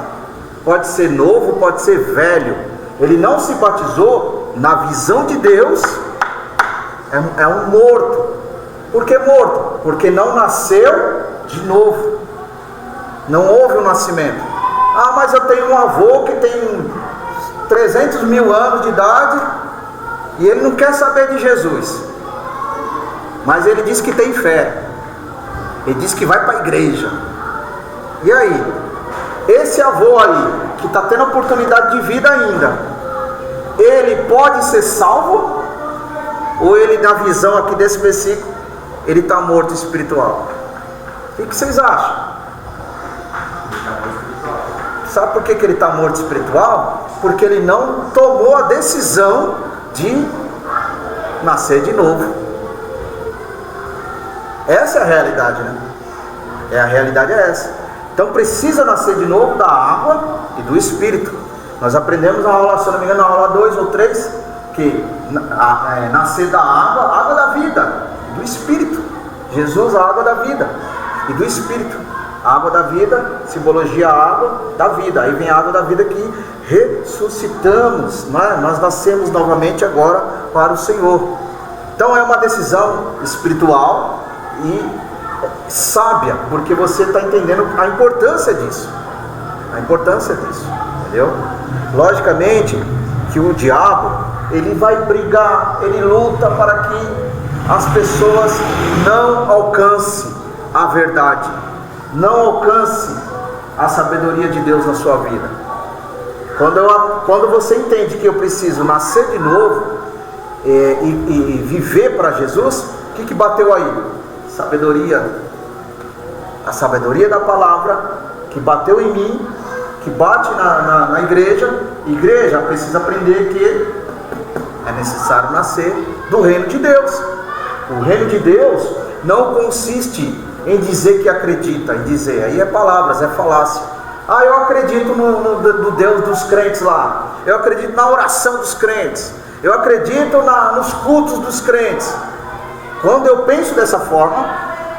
S1: pode ser novo, pode ser velho, ele não se batizou, na visão de Deus, é um morto. Por que morto? Porque não nasceu de novo. Não houve um nascimento. Ah, mas eu tenho um avô que tem 300 mil anos de idade e ele não quer saber de Jesus, mas ele diz que tem fé, ele diz que vai para a igreja. E aí, esse avô aí, que está tendo oportunidade de vida ainda, ele pode ser salvo? Ou ele, na visão aqui desse versículo, ele está morto espiritual? O que vocês acham? Sabe por que ele está morto espiritual? Porque ele não tomou a decisão de nascer de novo. Essa é a realidade, né? A realidade é essa. Então precisa nascer de novo da água e do Espírito. Nós aprendemos na aula, se não me engano, na aula 2 ou 3, que nascer da água da vida, do Espírito. Jesus, a água da vida e do Espírito. A água da vida, simbologia a água da vida. Aí vem a água da vida que ressuscitamos, né? Nós nascemos novamente agora para o Senhor. Então é uma decisão espiritual e sábia, porque você está entendendo a importância disso. A importância disso, entendeu? Logicamente que o diabo, ele vai brigar, ele luta para que as pessoas não alcancem a verdade, não alcancem a sabedoria de Deus na sua vida. Quando você entende que eu preciso nascer de novo e viver para Jesus, o que bateu aí? Sabedoria. A sabedoria da palavra que bateu em mim, que bate na igreja. Igreja precisa aprender que é necessário nascer do reino de Deus. O reino de Deus não consiste em dizer que acredita, em dizer, aí é palavras, é falácia. Ah, eu acredito no Deus dos crentes lá, eu acredito na oração dos crentes, eu acredito nos cultos dos crentes. Quando eu penso dessa forma,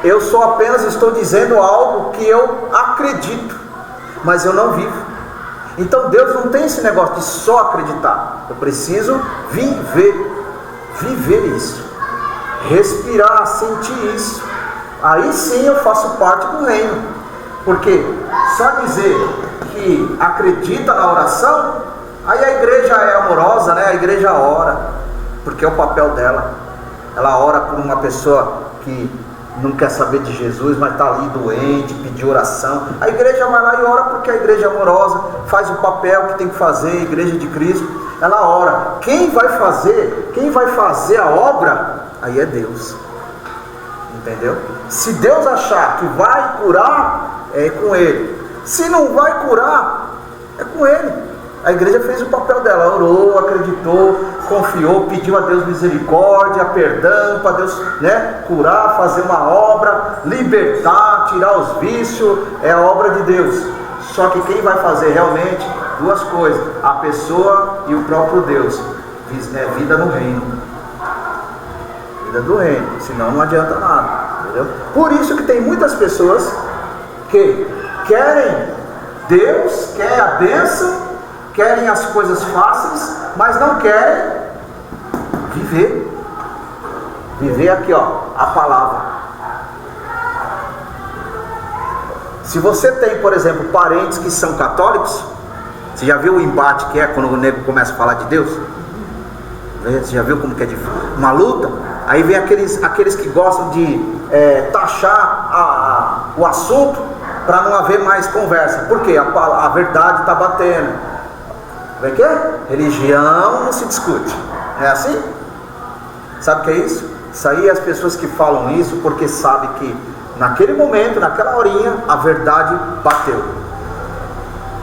S1: eu só apenas estou dizendo algo que eu acredito, mas eu não vivo. Então Deus não tem esse negócio de só acreditar. Eu preciso viver isso, respirar, sentir isso. Aí sim eu faço parte do reino. Porque só dizer que acredita na oração, aí a igreja é amorosa, né? A igreja ora, porque é o papel dela. Ela ora por uma pessoa que não quer saber de Jesus, mas está ali doente, pediu oração. A igreja vai lá e ora porque a igreja é amorosa, faz o papel que tem que fazer, a igreja de Cristo, ela ora. Quem vai fazer a obra, aí é Deus. Entendeu? Se Deus achar que vai curar, é com Ele. Se não vai curar, é com Ele. A igreja fez o papel dela, orou, acreditou, confiou, pediu a Deus misericórdia, perdão, para Deus, né, curar, fazer uma obra, libertar, tirar os vícios, é a obra de Deus. Só que quem vai fazer realmente, duas coisas, a pessoa e o próprio Deus, é vida no reino. Vida do reino, senão não adianta nada, entendeu? Por isso que tem muitas pessoas que querem Deus, querem a bênção, querem as coisas fáceis, mas não querem viver aqui, ó, a palavra. Se você tem, por exemplo, parentes que são católicos, você já viu o embate que é quando o nego começa a falar de Deus? Você já viu como que é difícil? Uma luta? Aí vem aqueles que gostam de taxar o assunto para não haver mais conversa. Por quê? A verdade está batendo. Como é que é? Religião não se discute. É assim? Sabe o que é isso? Isso aí é as pessoas que falam isso porque sabem que naquele momento, naquela horinha, a verdade bateu.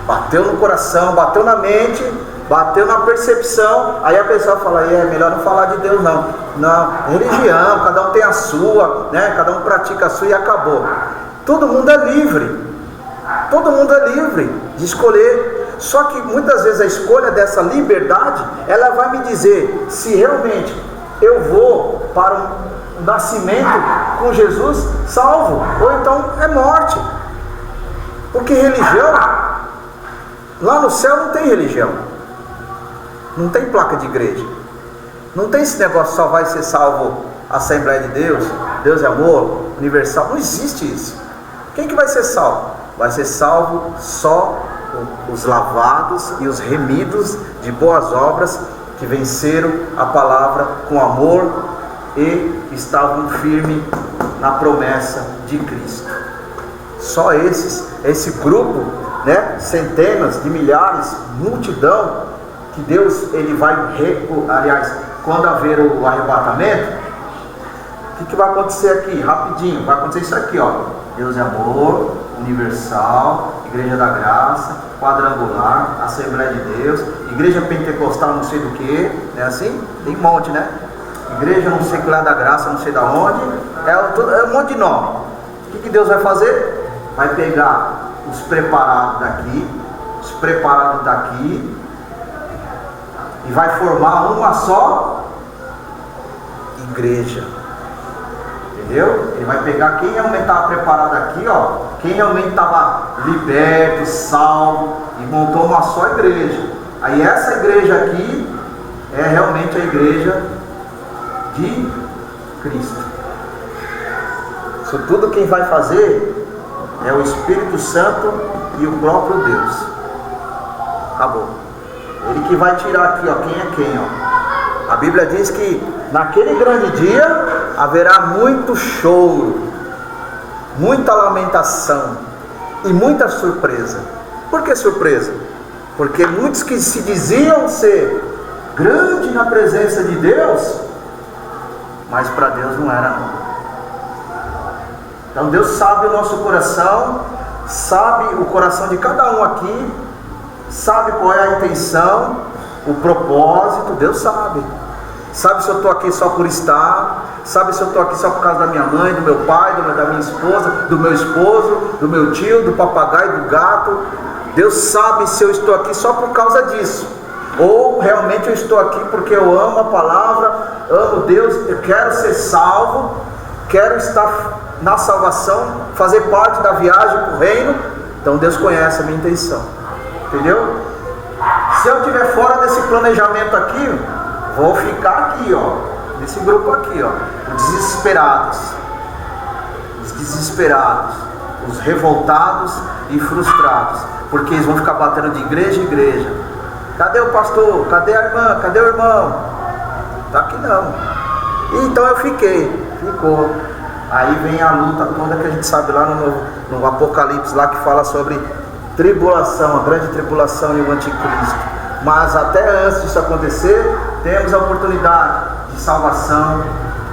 S1: Bateu no coração, bateu na mente, bateu na percepção. Aí a pessoa fala, é melhor não falar de Deus não. Não, religião, cada um tem a sua, né? Cada um pratica a sua e acabou. Todo mundo é livre. Todo mundo é livre de escolher. Só que muitas vezes a escolha dessa liberdade, ela vai me dizer se realmente eu vou para um nascimento com Jesus salvo, ou então é morte. Porque religião, lá no céu não tem religião, não tem placa de igreja, não tem esse negócio só vai ser salvo Assembleia de Deus, Deus é amor, universal, não existe isso. Quem que vai ser salvo? Vai ser salvo só os lavados e os remidos de boas obras que venceram a palavra com amor e estavam firmes na promessa de Cristo. Só esse grupo, né, centenas de milhares, multidão, que Deus ele vai, aliás, quando haver o arrebatamento, o que vai acontecer aqui? Rapidinho, vai acontecer isso aqui, ó. Deus é amor, universal, Igreja da Graça, quadrangular, Assembleia de Deus, Igreja Pentecostal não sei do que, não é assim? Tem um monte, né? Igreja não sei que lá da Graça, não sei da onde, é um monte de nome. O que Deus vai fazer? Vai pegar os preparados daqui, e vai formar uma só igreja. Entendeu? Ele vai pegar quem realmente estava preparado aqui, ó, quem realmente estava liberto, salvo, e montou uma só igreja. Aí essa igreja aqui é realmente a igreja de Cristo. Isso tudo quem vai fazer é o Espírito Santo e o próprio Deus. Acabou. Ele que vai tirar aqui, ó, quem é quem, ó. A Bíblia diz que naquele grande dia haverá muito choro, muita lamentação e muita surpresa. Por que surpresa? Porque muitos que se diziam ser grande na presença de Deus, mas para Deus não era não. Então Deus sabe o nosso coração, sabe o coração de cada um aqui, sabe qual é a intenção, o propósito. Deus sabe. Sabe se eu estou aqui só por estar, sabe se eu estou aqui só por causa da minha mãe, do meu pai, da minha esposa, do meu esposo, do meu tio, do papagaio, do gato. Deus sabe se eu estou aqui só por causa disso, ou realmente eu estou aqui porque eu amo a palavra, amo Deus, eu quero ser salvo, quero estar na salvação, fazer parte da viagem para o reino. Então Deus conhece a minha intenção, entendeu? Se eu estiver fora desse planejamento aqui, vou ficar aqui, ó, nesse grupo aqui, ó, os desesperados, os revoltados e frustrados, porque eles vão ficar batendo de igreja em igreja. Cadê o pastor? Cadê a irmã? Cadê o irmão? Tá aqui não. E então eu ficou. Aí vem a luta toda que a gente sabe lá no Apocalipse, lá que fala sobre tribulação, a grande tribulação e o anticristo. Mas até antes disso acontecer, temos a oportunidade de salvação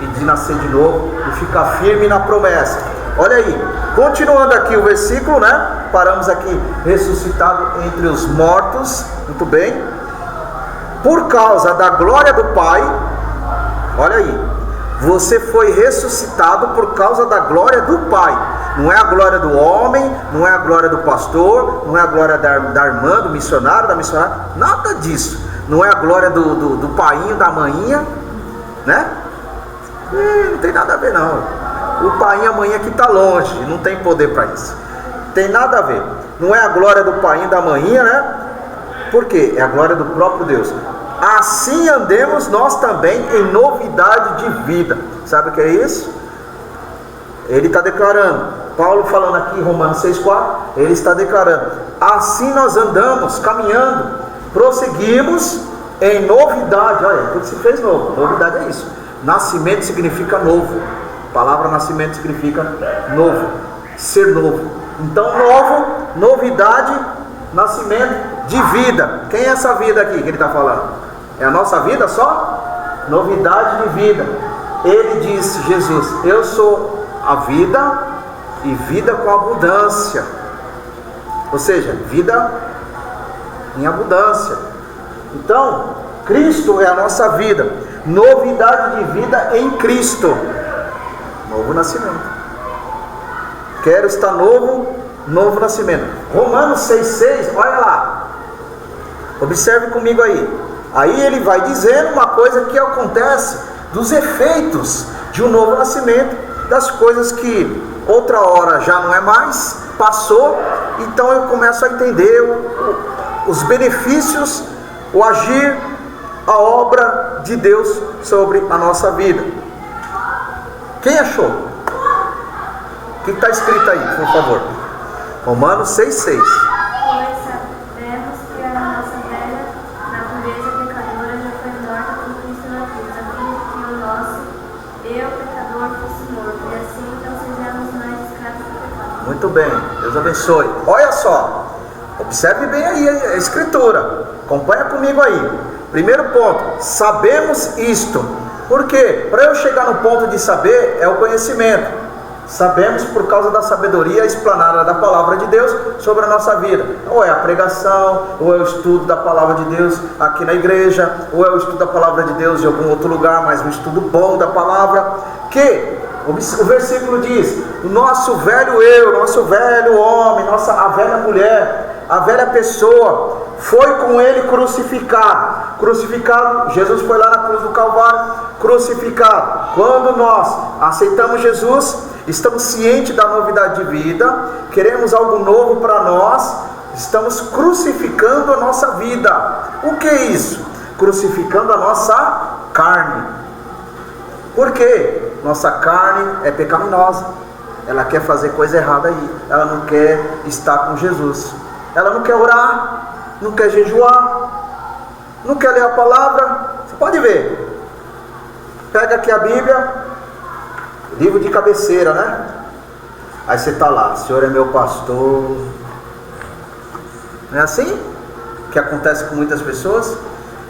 S1: e de nascer de novo e ficar firme na promessa. Olha aí, continuando aqui o versículo, né? Paramos aqui, ressuscitado entre os mortos, muito bem, por causa da glória do Pai. Olha aí, você foi ressuscitado por causa da glória do Pai. Não é a glória do homem, não é a glória do pastor, não é a glória da irmã, do missionário, da missionária, nada disso. Não é a glória do painho, da maninha, né? Não tem nada a ver não. O painho e a maninha aqui está longe, não tem poder para isso. Tem nada a ver. Não é a glória do painho e da maninha, né? Por quê? É a glória do próprio Deus. Assim andemos nós também em novidade de vida. Sabe o que é isso? Ele está declarando, Paulo falando aqui em Romanos 6,4, ele está declarando, assim nós andamos, caminhando, prosseguimos em novidade. Olha, tudo se fez novo, novidade é isso. Nascimento significa novo, a palavra nascimento significa novo. ser novo. Então, novidade, nascimento de vida. Quem é essa vida aqui que ele está falando? É a nossa vida só? Novidade de vida. Ele disse, Jesus, eu sou a vida e vida com abundância. Ou seja, vida em abundância. Então, Cristo é a nossa vida. Novidade de vida em Cristo. Novo nascimento. Quero estar novo nascimento. Romanos 6,6, olha lá. Observe comigo aí. Aí ele vai dizendo uma coisa que acontece dos efeitos de um novo nascimento, das coisas que outra hora já não é mais, passou, então eu começo a entender os benefícios, o agir, a obra de Deus sobre a nossa vida. Quem achou? O que está escrito aí, por favor? Romanos 6,6. Muito bem, Deus abençoe. Olha só, observe bem aí a escritura, acompanha comigo aí. Primeiro ponto, sabemos isto. Por quê? Para eu chegar no ponto de saber, é o conhecimento. Sabemos por causa da sabedoria explanada da palavra de Deus sobre a nossa vida. Ou é a pregação, ou é o estudo da palavra de Deus aqui na igreja, ou é o estudo da palavra de Deus em algum outro lugar, mas um estudo bom da palavra, que o versículo diz, o nosso velho eu, nosso velho homem, a velha mulher, a velha pessoa, foi com ele crucificado, Jesus foi lá na cruz do Calvário, crucificado. Quando nós aceitamos Jesus, estamos cientes da novidade de vida, queremos algo novo para nós, estamos crucificando a nossa vida. O que é isso? Crucificando a nossa carne. Por quê? Nossa carne é pecaminosa, ela quer fazer coisa errada aí, ela não quer estar com Jesus, ela não quer orar, não quer jejuar, não quer ler a palavra. Você pode ver, pega aqui a Bíblia, livro de cabeceira, né? Aí você está lá, o Senhor é meu pastor. Não é assim que acontece com muitas pessoas?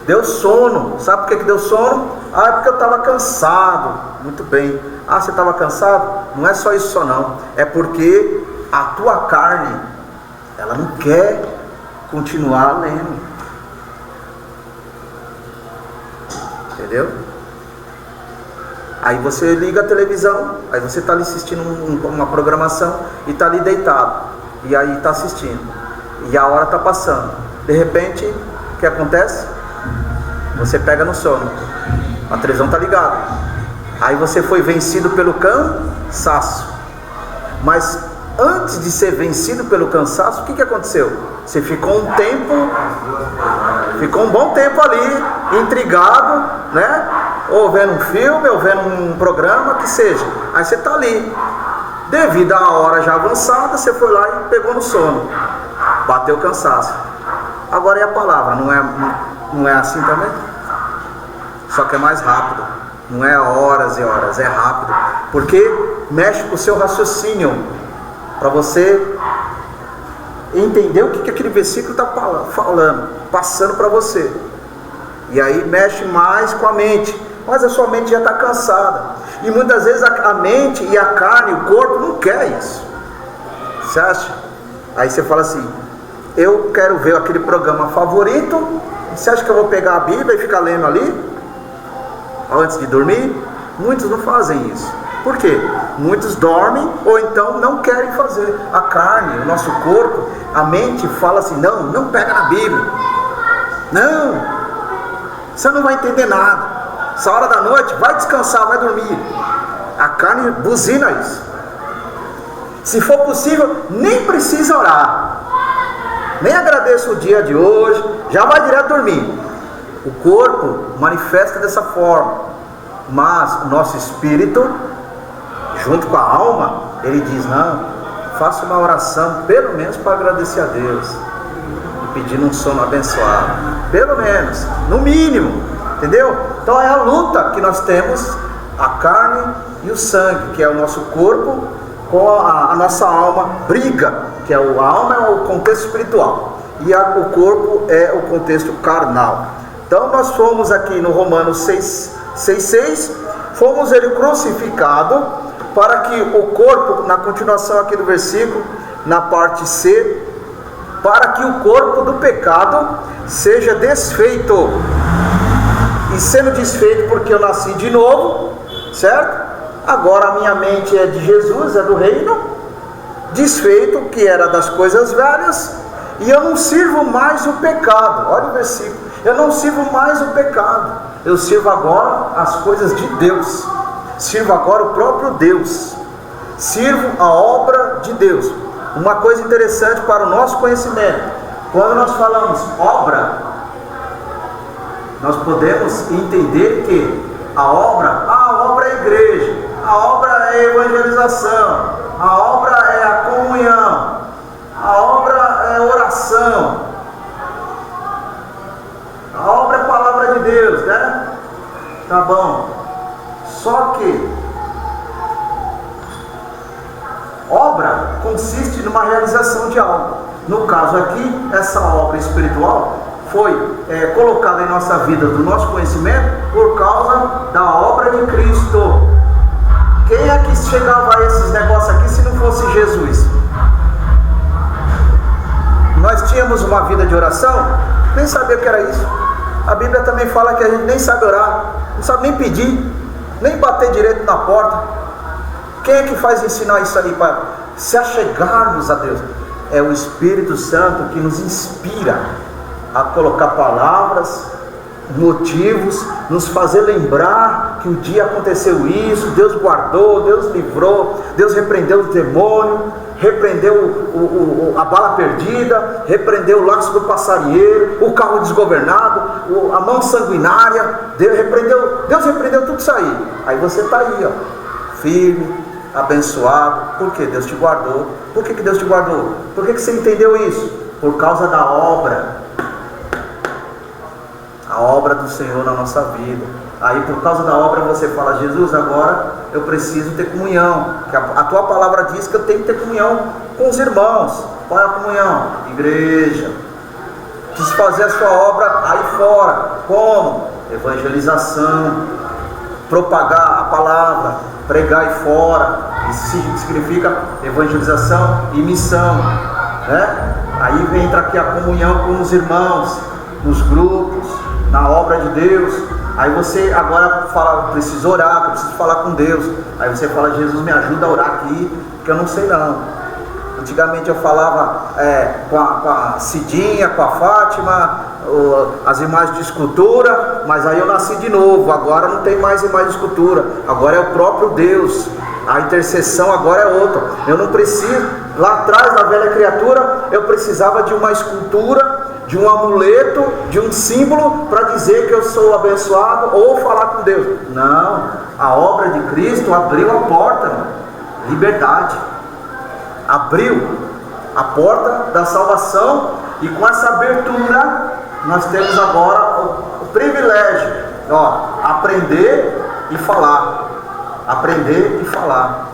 S1: Deu sono. Sabe por que deu sono? É porque eu estava cansado. Muito bem. Você estava cansado? Não é só isso só não. É porque a tua carne, ela não quer continuar lendo. Entendeu? Aí você liga a televisão, aí você está ali assistindo uma programação e está ali deitado. E aí está assistindo. E a hora está passando. De repente, o que acontece? Você pega no sono, a televisão está ligada, aí você foi vencido pelo cansaço. Mas antes de ser vencido pelo cansaço, o que aconteceu? Você ficou um bom tempo ali, intrigado, né? Ou vendo um filme, ou vendo um programa, que seja. Aí você está ali, devido à hora já avançada, você foi lá e pegou no sono, bateu o cansaço. Agora é a palavra, não é assim também? Só que é mais rápido, não é horas e horas, é rápido, porque mexe com o seu raciocínio, para você entender o que aquele versículo está falando, passando para você. E aí mexe mais com a mente, mas a sua mente já está cansada, e muitas vezes a mente e a carne, o corpo não quer isso. Você acha? Aí você fala assim, eu quero ver aquele programa favorito. Você acha que eu vou pegar a Bíblia e ficar lendo ali antes de dormir? Muitos não fazem isso. Por quê? Muitos dormem ou então não querem fazer. A carne, o nosso corpo, a mente fala assim, não pega na Bíblia, não, você não vai entender nada, essa hora da noite, vai descansar, vai dormir. A carne buzina isso. Se for possível, nem precisa orar, nem agradeço o dia de hoje, já vai direto dormir. O corpo manifesta dessa forma, mas o nosso espírito, junto com a alma, ele diz, não, faça uma oração, pelo menos para agradecer a Deus, e pedindo um sono abençoado, pelo menos, no mínimo, entendeu? Então é a luta que nós temos, a carne e o sangue, que é o nosso corpo com a nossa alma briga, que a alma é o contexto espiritual e o corpo é o contexto carnal. Então nós fomos aqui no Romanos 6,6, fomos ele crucificado para que o corpo, na continuação aqui do versículo, na parte C, para que o corpo do pecado seja desfeito. E sendo desfeito porque eu nasci de novo, certo? Agora a minha mente é de Jesus, é do reino, desfeito, que era das coisas velhas, e eu não sirvo mais o pecado. Olha o versículo, eu não sirvo mais o pecado, eu sirvo agora as coisas de Deus, sirvo agora o próprio Deus, sirvo a obra de Deus. Uma coisa interessante para o nosso conhecimento, quando nós falamos obra, nós podemos entender que a obra é a igreja, a obra é a evangelização, a obra é a comunhão, a obra é a oração, a obra é a palavra de Deus, né? Tá bom. Só que obra consiste numa realização de algo. No caso aqui, essa obra espiritual foi colocada em nossa vida, do nosso conhecimento, por causa da obra de Cristo. Quem é que chegava a esses negócios aqui se não fosse Jesus? Nós tínhamos uma vida de oração, nem sabia o que era isso. A Bíblia também fala que a gente nem sabe orar, não sabe nem pedir, nem bater direito na porta. Quem é que faz ensinar isso aí para se achegarmos a Deus? É o Espírito Santo que nos inspira a colocar palavras, motivos, nos fazer lembrar que um dia aconteceu isso, Deus guardou, Deus livrou, Deus repreendeu o demônio, repreendeu a bala perdida, repreendeu o laço do passarinheiro, o carro desgovernado, a mão sanguinária. Deus repreendeu tudo isso aí. Aí você está aí, ó, firme, abençoado, porque Deus te guardou. Por que Deus te guardou? Por que você entendeu isso? Por causa da obra, a obra do Senhor na nossa vida. Aí por causa da obra você fala: Jesus, agora eu preciso ter comunhão, que a tua palavra diz que eu tenho que ter comunhão com os irmãos. Qual é a comunhão? Igreja. Preciso fazer a sua obra aí fora. Como? Evangelização, propagar a palavra, pregar aí fora. Isso significa evangelização e missão, né? Aí entra aqui a comunhão com os irmãos, nos grupos, na obra de Deus. Aí você agora fala: eu preciso orar, eu preciso falar com Deus. Aí você fala: Jesus, me ajuda a orar aqui, porque eu não sei não. Antigamente eu falava com a Cidinha, com a Fátima, as imagens de escultura, mas aí eu nasci de novo. Agora não tem mais imagem de escultura, agora é o próprio Deus. A intercessão agora é outra. Eu não preciso, lá atrás na velha criatura, eu precisava de uma escultura, de um amuleto, de um símbolo para dizer que eu sou abençoado ou falar com Deus. Não, a obra de Cristo abriu a porta, mano. Liberdade, abriu a porta da salvação, e com essa abertura nós temos agora o privilégio, aprender e falar. Aprender e falar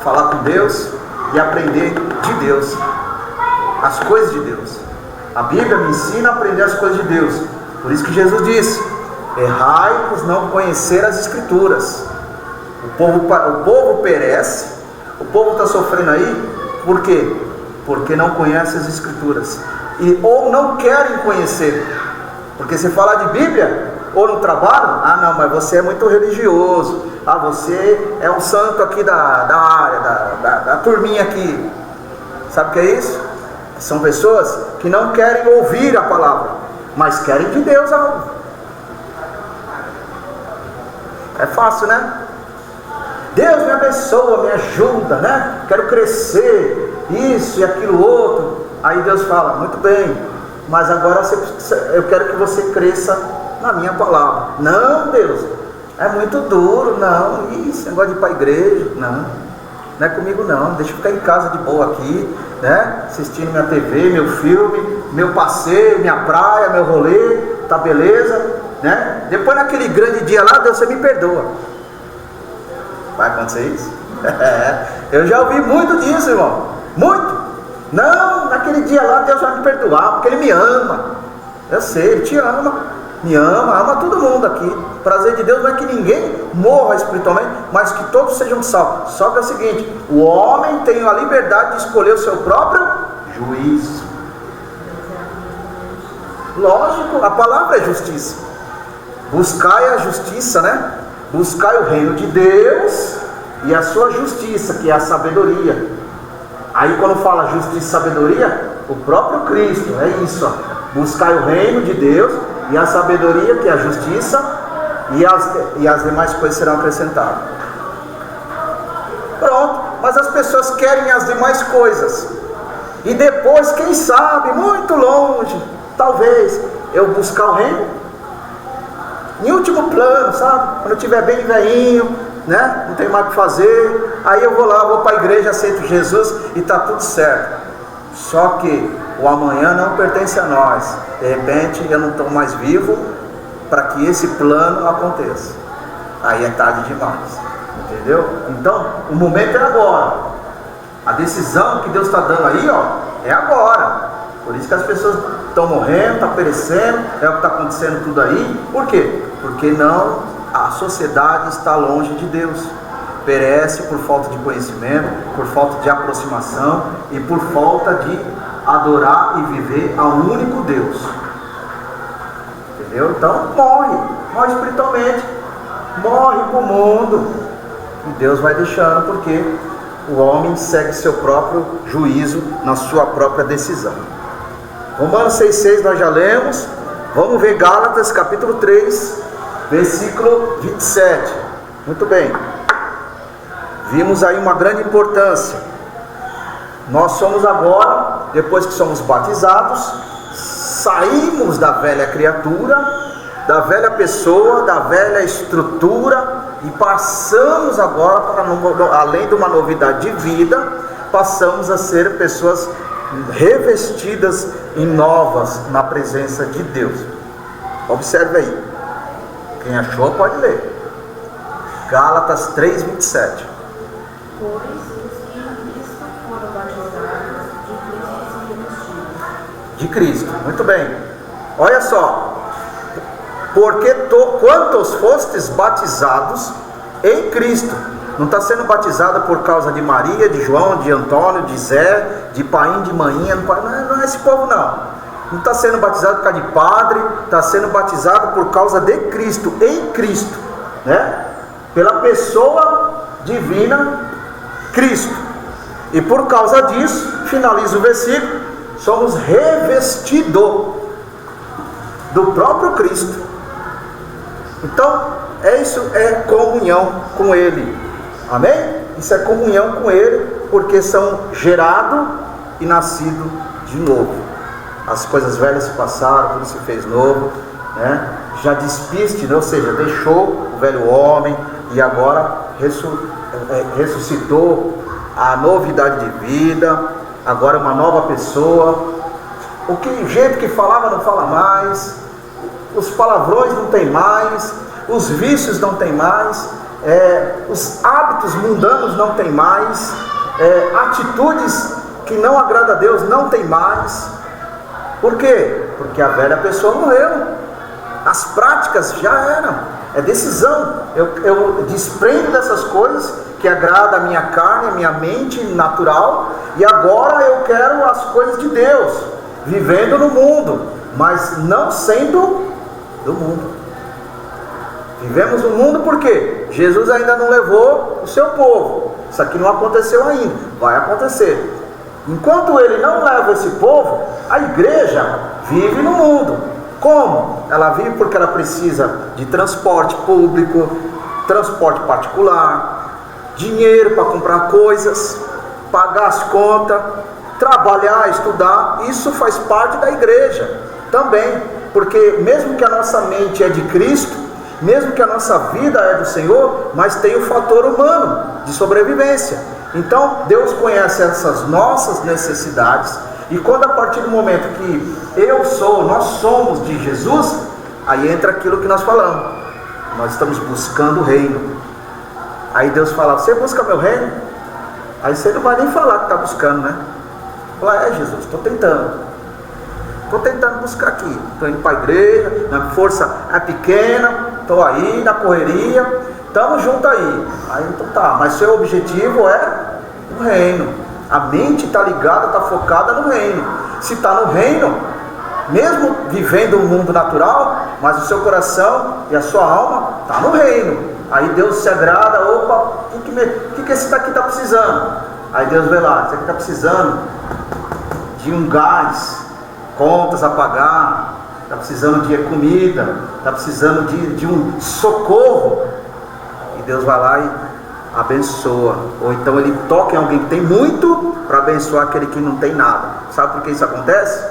S1: com Deus e aprender de Deus, as coisas de Deus. A Bíblia me ensina a aprender as coisas de Deus. Por isso que Jesus disse: errai por não conhecer as Escrituras. O povo perece. O povo está sofrendo aí. Por quê? Porque não conhece as Escrituras, ou não querem conhecer. Porque se falar de Bíblia ou no trabalho: ah não, mas você é muito religioso, você é um santo aqui da área, da turminha aqui. Sabe o que é isso? São pessoas que não querem ouvir a palavra, mas querem de Deus algo. É fácil, né? Deus me abençoa, me ajuda, né? Quero crescer, isso e aquilo outro. Aí Deus fala: muito bem, mas agora eu quero que você cresça na minha palavra. Não, Deus, é muito duro. Não, isso, negócio de ir para a igreja, não é comigo não. Deixa eu ficar em casa de boa aqui, né? Assistindo minha TV, meu filme, meu passeio, minha praia, meu rolê, tá beleza, né? Depois naquele grande dia lá, Deus, você me perdoa. Vai acontecer isso? Eu já ouvi muito disso, irmão. Muito. Não, naquele dia lá Deus vai me perdoar, porque Ele me ama. Eu sei, Ele te ama. Me ama todo mundo aqui. O prazer de Deus não é que ninguém morra espiritualmente, mas que todos sejam salvos. Só que é o seguinte: o homem tem a liberdade de escolher o seu próprio juízo. Lógico, a palavra é justiça. Buscai a justiça, né? Buscai o reino de Deus e a sua justiça, que é a sabedoria. Aí quando fala justiça e sabedoria, o próprio Cristo, é isso, ó. Buscai o reino de Deus e a sabedoria, que é a justiça, e as demais coisas serão acrescentadas. Pronto, mas as pessoas querem as demais coisas, e depois, quem sabe, muito longe, talvez, eu buscar o reino, em último plano, sabe? Quando eu estiver bem velhinho, né? Não tem mais o que fazer, aí eu vou lá, vou para a igreja, aceito Jesus e está tudo certo. Só que o amanhã não pertence a nós. De repente eu não estou mais vivo para que esse plano aconteça. Aí é tarde demais, entendeu? Então o momento é agora. A decisão que Deus está dando aí, ó, é agora. Por isso que as pessoas estão morrendo, estão perecendo, é o que está acontecendo tudo aí. Por quê? Porque a sociedade está longe de Deus. Perece por falta de conhecimento, por falta de aproximação e por falta de adorar e viver ao único Deus. Entendeu? Então morre espiritualmente, morre para o mundo, e Deus vai deixando, porque o homem segue seu próprio juízo na sua própria decisão. Romanos 6,6 nós já lemos. Vamos ver Gálatas capítulo 3, versículo 27. Muito bem. Vimos aí uma grande importância. Nós somos agora, depois que somos batizados, saímos da velha criatura, da velha pessoa, da velha estrutura, e passamos agora para, além de uma novidade de vida, passamos a ser pessoas revestidas e novas na presença de Deus. Observe aí. Quem achou pode ler. Gálatas 3, 27.
S3: Pois os que em Cristo foram batizados, de Cristo se revestiram.
S1: De Cristo, muito bem. Olha só. Porque quantos fostes batizados em Cristo? Não está sendo batizado por causa de Maria, de João, de Antônio, de Zé, de Paim, de Maninha. Não é esse povo, não. Não está sendo batizado por causa de padre. Está sendo batizado por causa de Cristo, em Cristo, né? Pela pessoa divina Cristo. E por causa disso, finaliza o versículo, somos revestidos do próprio Cristo. Então, isso é comunhão com Ele. Amém? Isso é comunhão com Ele, porque são gerado e nascido de novo. As coisas velhas se passaram, tudo se fez novo, né? Já despiste, ou seja, deixou o velho homem e agora ressuscitou a novidade de vida. Agora uma nova pessoa. O jeito que falava não fala mais, os palavrões não tem mais, os vícios não tem mais, os hábitos mundanos não tem mais, atitudes que não agradam a Deus não tem mais. Por quê? Porque a velha pessoa morreu, as práticas já eram, é decisão. Eu desprendo dessas coisas que agradam a minha carne, a minha mente natural, e agora eu quero as coisas de Deus, vivendo no mundo, mas não sendo do mundo. Vivemos no mundo porque Jesus ainda não levou o seu povo. Isso aqui não aconteceu ainda, vai acontecer. Enquanto Ele não leva esse povo, a igreja vive no mundo. Como? Ela vive porque ela precisa de transporte público, transporte particular, dinheiro para comprar coisas, pagar as contas, trabalhar, estudar. Isso faz parte da igreja também, porque mesmo que a nossa mente é de Cristo, mesmo que a nossa vida é do Senhor, mas tem o fator humano de sobrevivência. Então Deus conhece essas nossas necessidades, e quando a partir do momento que nós somos de Jesus, aí entra aquilo que nós falamos. Nós estamos buscando o reino. Aí Deus fala, você busca meu reino? Aí você não vai nem falar que está buscando, né? Fala, Jesus, estou tentando buscar aqui, estou indo para a igreja, minha força é pequena, estou aí na correria, estamos juntos aí. Aí então tá, mas seu objetivo é o reino, a mente está ligada, está focada no reino. Se está no reino, mesmo vivendo o mundo natural, mas o seu coração e a sua alma está no reino. Aí Deus se agrada, opa, o que esse daqui está precisando? Aí Deus vê lá, esse aqui está precisando de um gás, contas a pagar, está precisando de comida, está precisando de um socorro. E Deus vai lá e abençoa. Ou então ele toca em alguém que tem muito para abençoar aquele que não tem nada. Sabe por que isso acontece?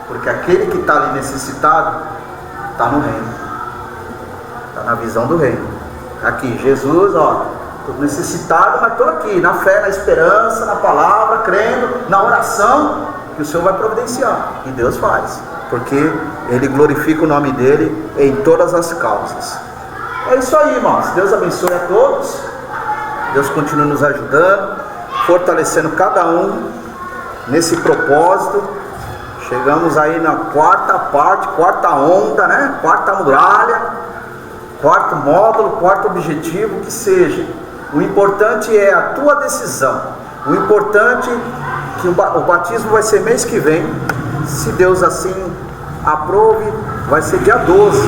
S1: Porque aquele que está ali necessitado está no reino, está na visão do reino. Aqui, Jesus, ó, estou necessitado, mas estou aqui, na fé, na esperança, na palavra, crendo, na oração, que o Senhor vai providenciar. E Deus faz, porque Ele glorifica o nome dEle em todas as causas. É isso aí, irmãos. Deus abençoe a todos. Deus continue nos ajudando, fortalecendo cada um nesse propósito. Chegamos aí na quarta parte, quarta onda, né? Quarta muralha, quarto módulo, quarto objetivo, que seja. O importante é a tua decisão. O importante é que o batismo vai ser mês que vem, se Deus assim aprove, vai ser dia 12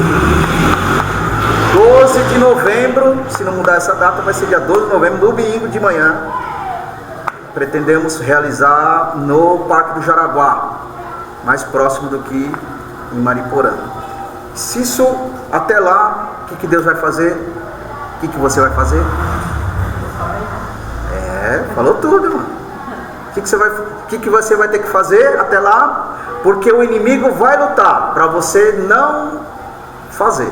S1: de novembro, se não mudar essa data, vai ser dia 12 de novembro, domingo de manhã. Pretendemos realizar no Parque do Jaraguá, mais próximo do que em Mariporã. Se isso, até lá, o que Deus vai fazer? O que você vai fazer? Falou tudo, irmão. O que você vai ter que fazer até lá? Porque o inimigo vai lutar para você não fazer,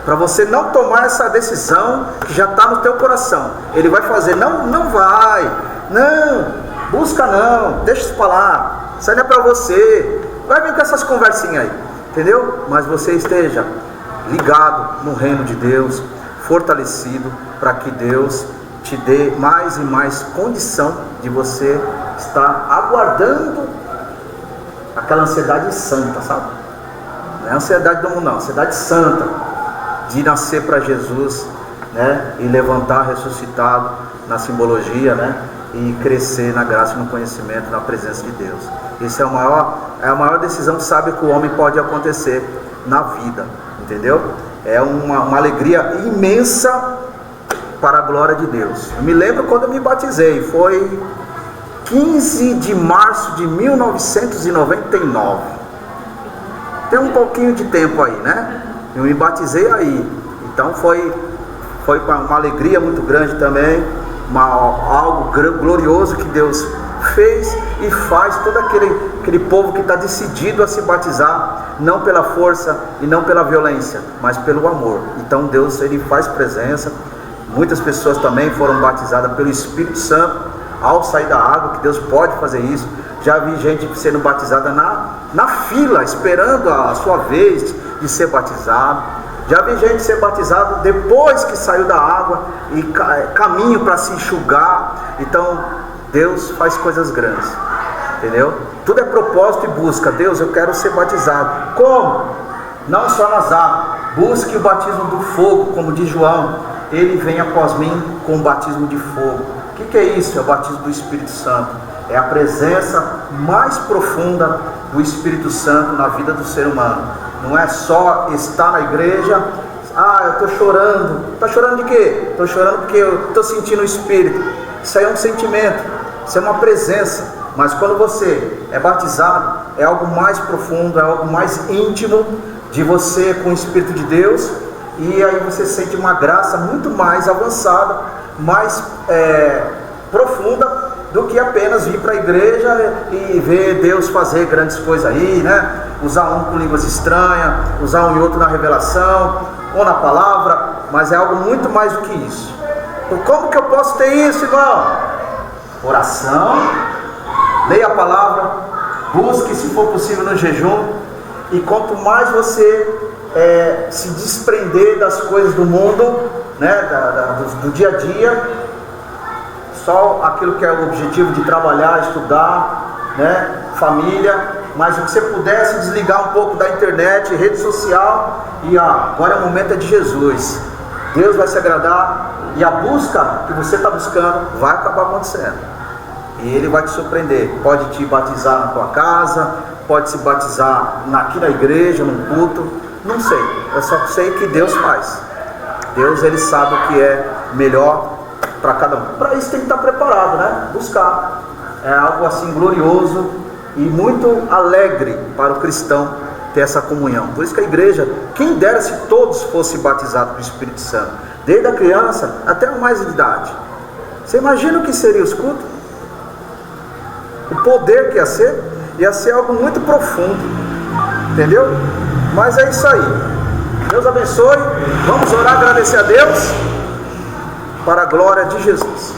S1: para você não tomar essa decisão que já está no teu coração. Ele vai fazer, não vai, não, busca não, deixa isso para lá, isso aí não é para você. Vai vir com essas conversinhas aí, entendeu? Mas você esteja ligado no reino de Deus, fortalecido, para que Deus te dê mais e mais condição de você estar aguardando aquela ansiedade santa, sabe? Não é ansiedade do mundo não, ansiedade santa de nascer para Jesus, né? E levantar ressuscitado na simbologia, né? E crescer na graça e no conhecimento, na presença de Deus. Isso é a maior decisão que sabe que o homem pode acontecer na vida, entendeu? É uma alegria imensa para a glória de Deus. Eu me lembro quando eu me batizei, foi 15 de março de 1999. Tem um pouquinho de tempo aí, né? Eu me batizei aí. Então foi uma alegria muito grande também, algo glorioso que Deus fez e faz. Todo aquele povo que está decidido a se batizar, não pela força e não pela violência, mas pelo amor. Então Deus, Ele faz presença. Muitas pessoas também foram batizadas pelo Espírito Santo ao sair da água, que Deus pode fazer isso. Já vi gente sendo batizada na fila, esperando a sua vez de ser batizado. Já vi gente ser batizado depois que saiu da água e caminho para se enxugar. Então Deus faz coisas grandes, entendeu? Tudo é propósito e busca. Deus, eu quero ser batizado. Como? Não só nas águas. Busque o batismo do fogo, como diz João. Ele vem após mim com o batismo de fogo. O que é isso? É o batismo do Espírito Santo. É a presença mais profunda do Espírito Santo na vida do ser humano. Não é só estar na igreja. Eu estou chorando. Está chorando de quê? Estou chorando porque eu estou sentindo o Espírito. Isso aí é um sentimento, isso é uma presença. Mas quando você é batizado, é algo mais profundo, é algo mais íntimo de você com o Espírito de Deus. E aí você sente uma graça muito mais avançada, mais profunda, do que apenas vir para a igreja e ver Deus fazer grandes coisas aí, né? Usar um com línguas estranhas, usar um e outro na revelação, ou na palavra, mas é algo muito mais do que isso. Então, como que eu posso ter isso, irmão? Oração, leia a palavra, busque, se for possível, no jejum, E quanto mais você se desprender das coisas do mundo, né, do dia a dia, só aquilo que é o objetivo de trabalhar, estudar, né, família, mas o que você pudesse desligar um pouco da internet, rede social, e agora é o momento de Jesus. Deus vai se agradar, e a busca que você está buscando vai acabar acontecendo. E Ele vai te surpreender. Pode te batizar na tua casa, pode se batizar aqui na igreja, num culto, não sei. Eu só sei que Deus faz. Deus, Ele sabe o que é melhor para cada um. Para isso tem que estar preparado, né? Buscar. É algo assim glorioso e muito alegre para o cristão ter essa comunhão. Por isso que a igreja, quem dera se todos fossem batizados com o Espírito Santo, desde a criança até a mais idade. Você imagina o que seria os cultos? O poder que ia ser algo muito profundo, entendeu? Mas é isso aí. Deus abençoe. Vamos orar, agradecer a Deus para a glória de Jesus.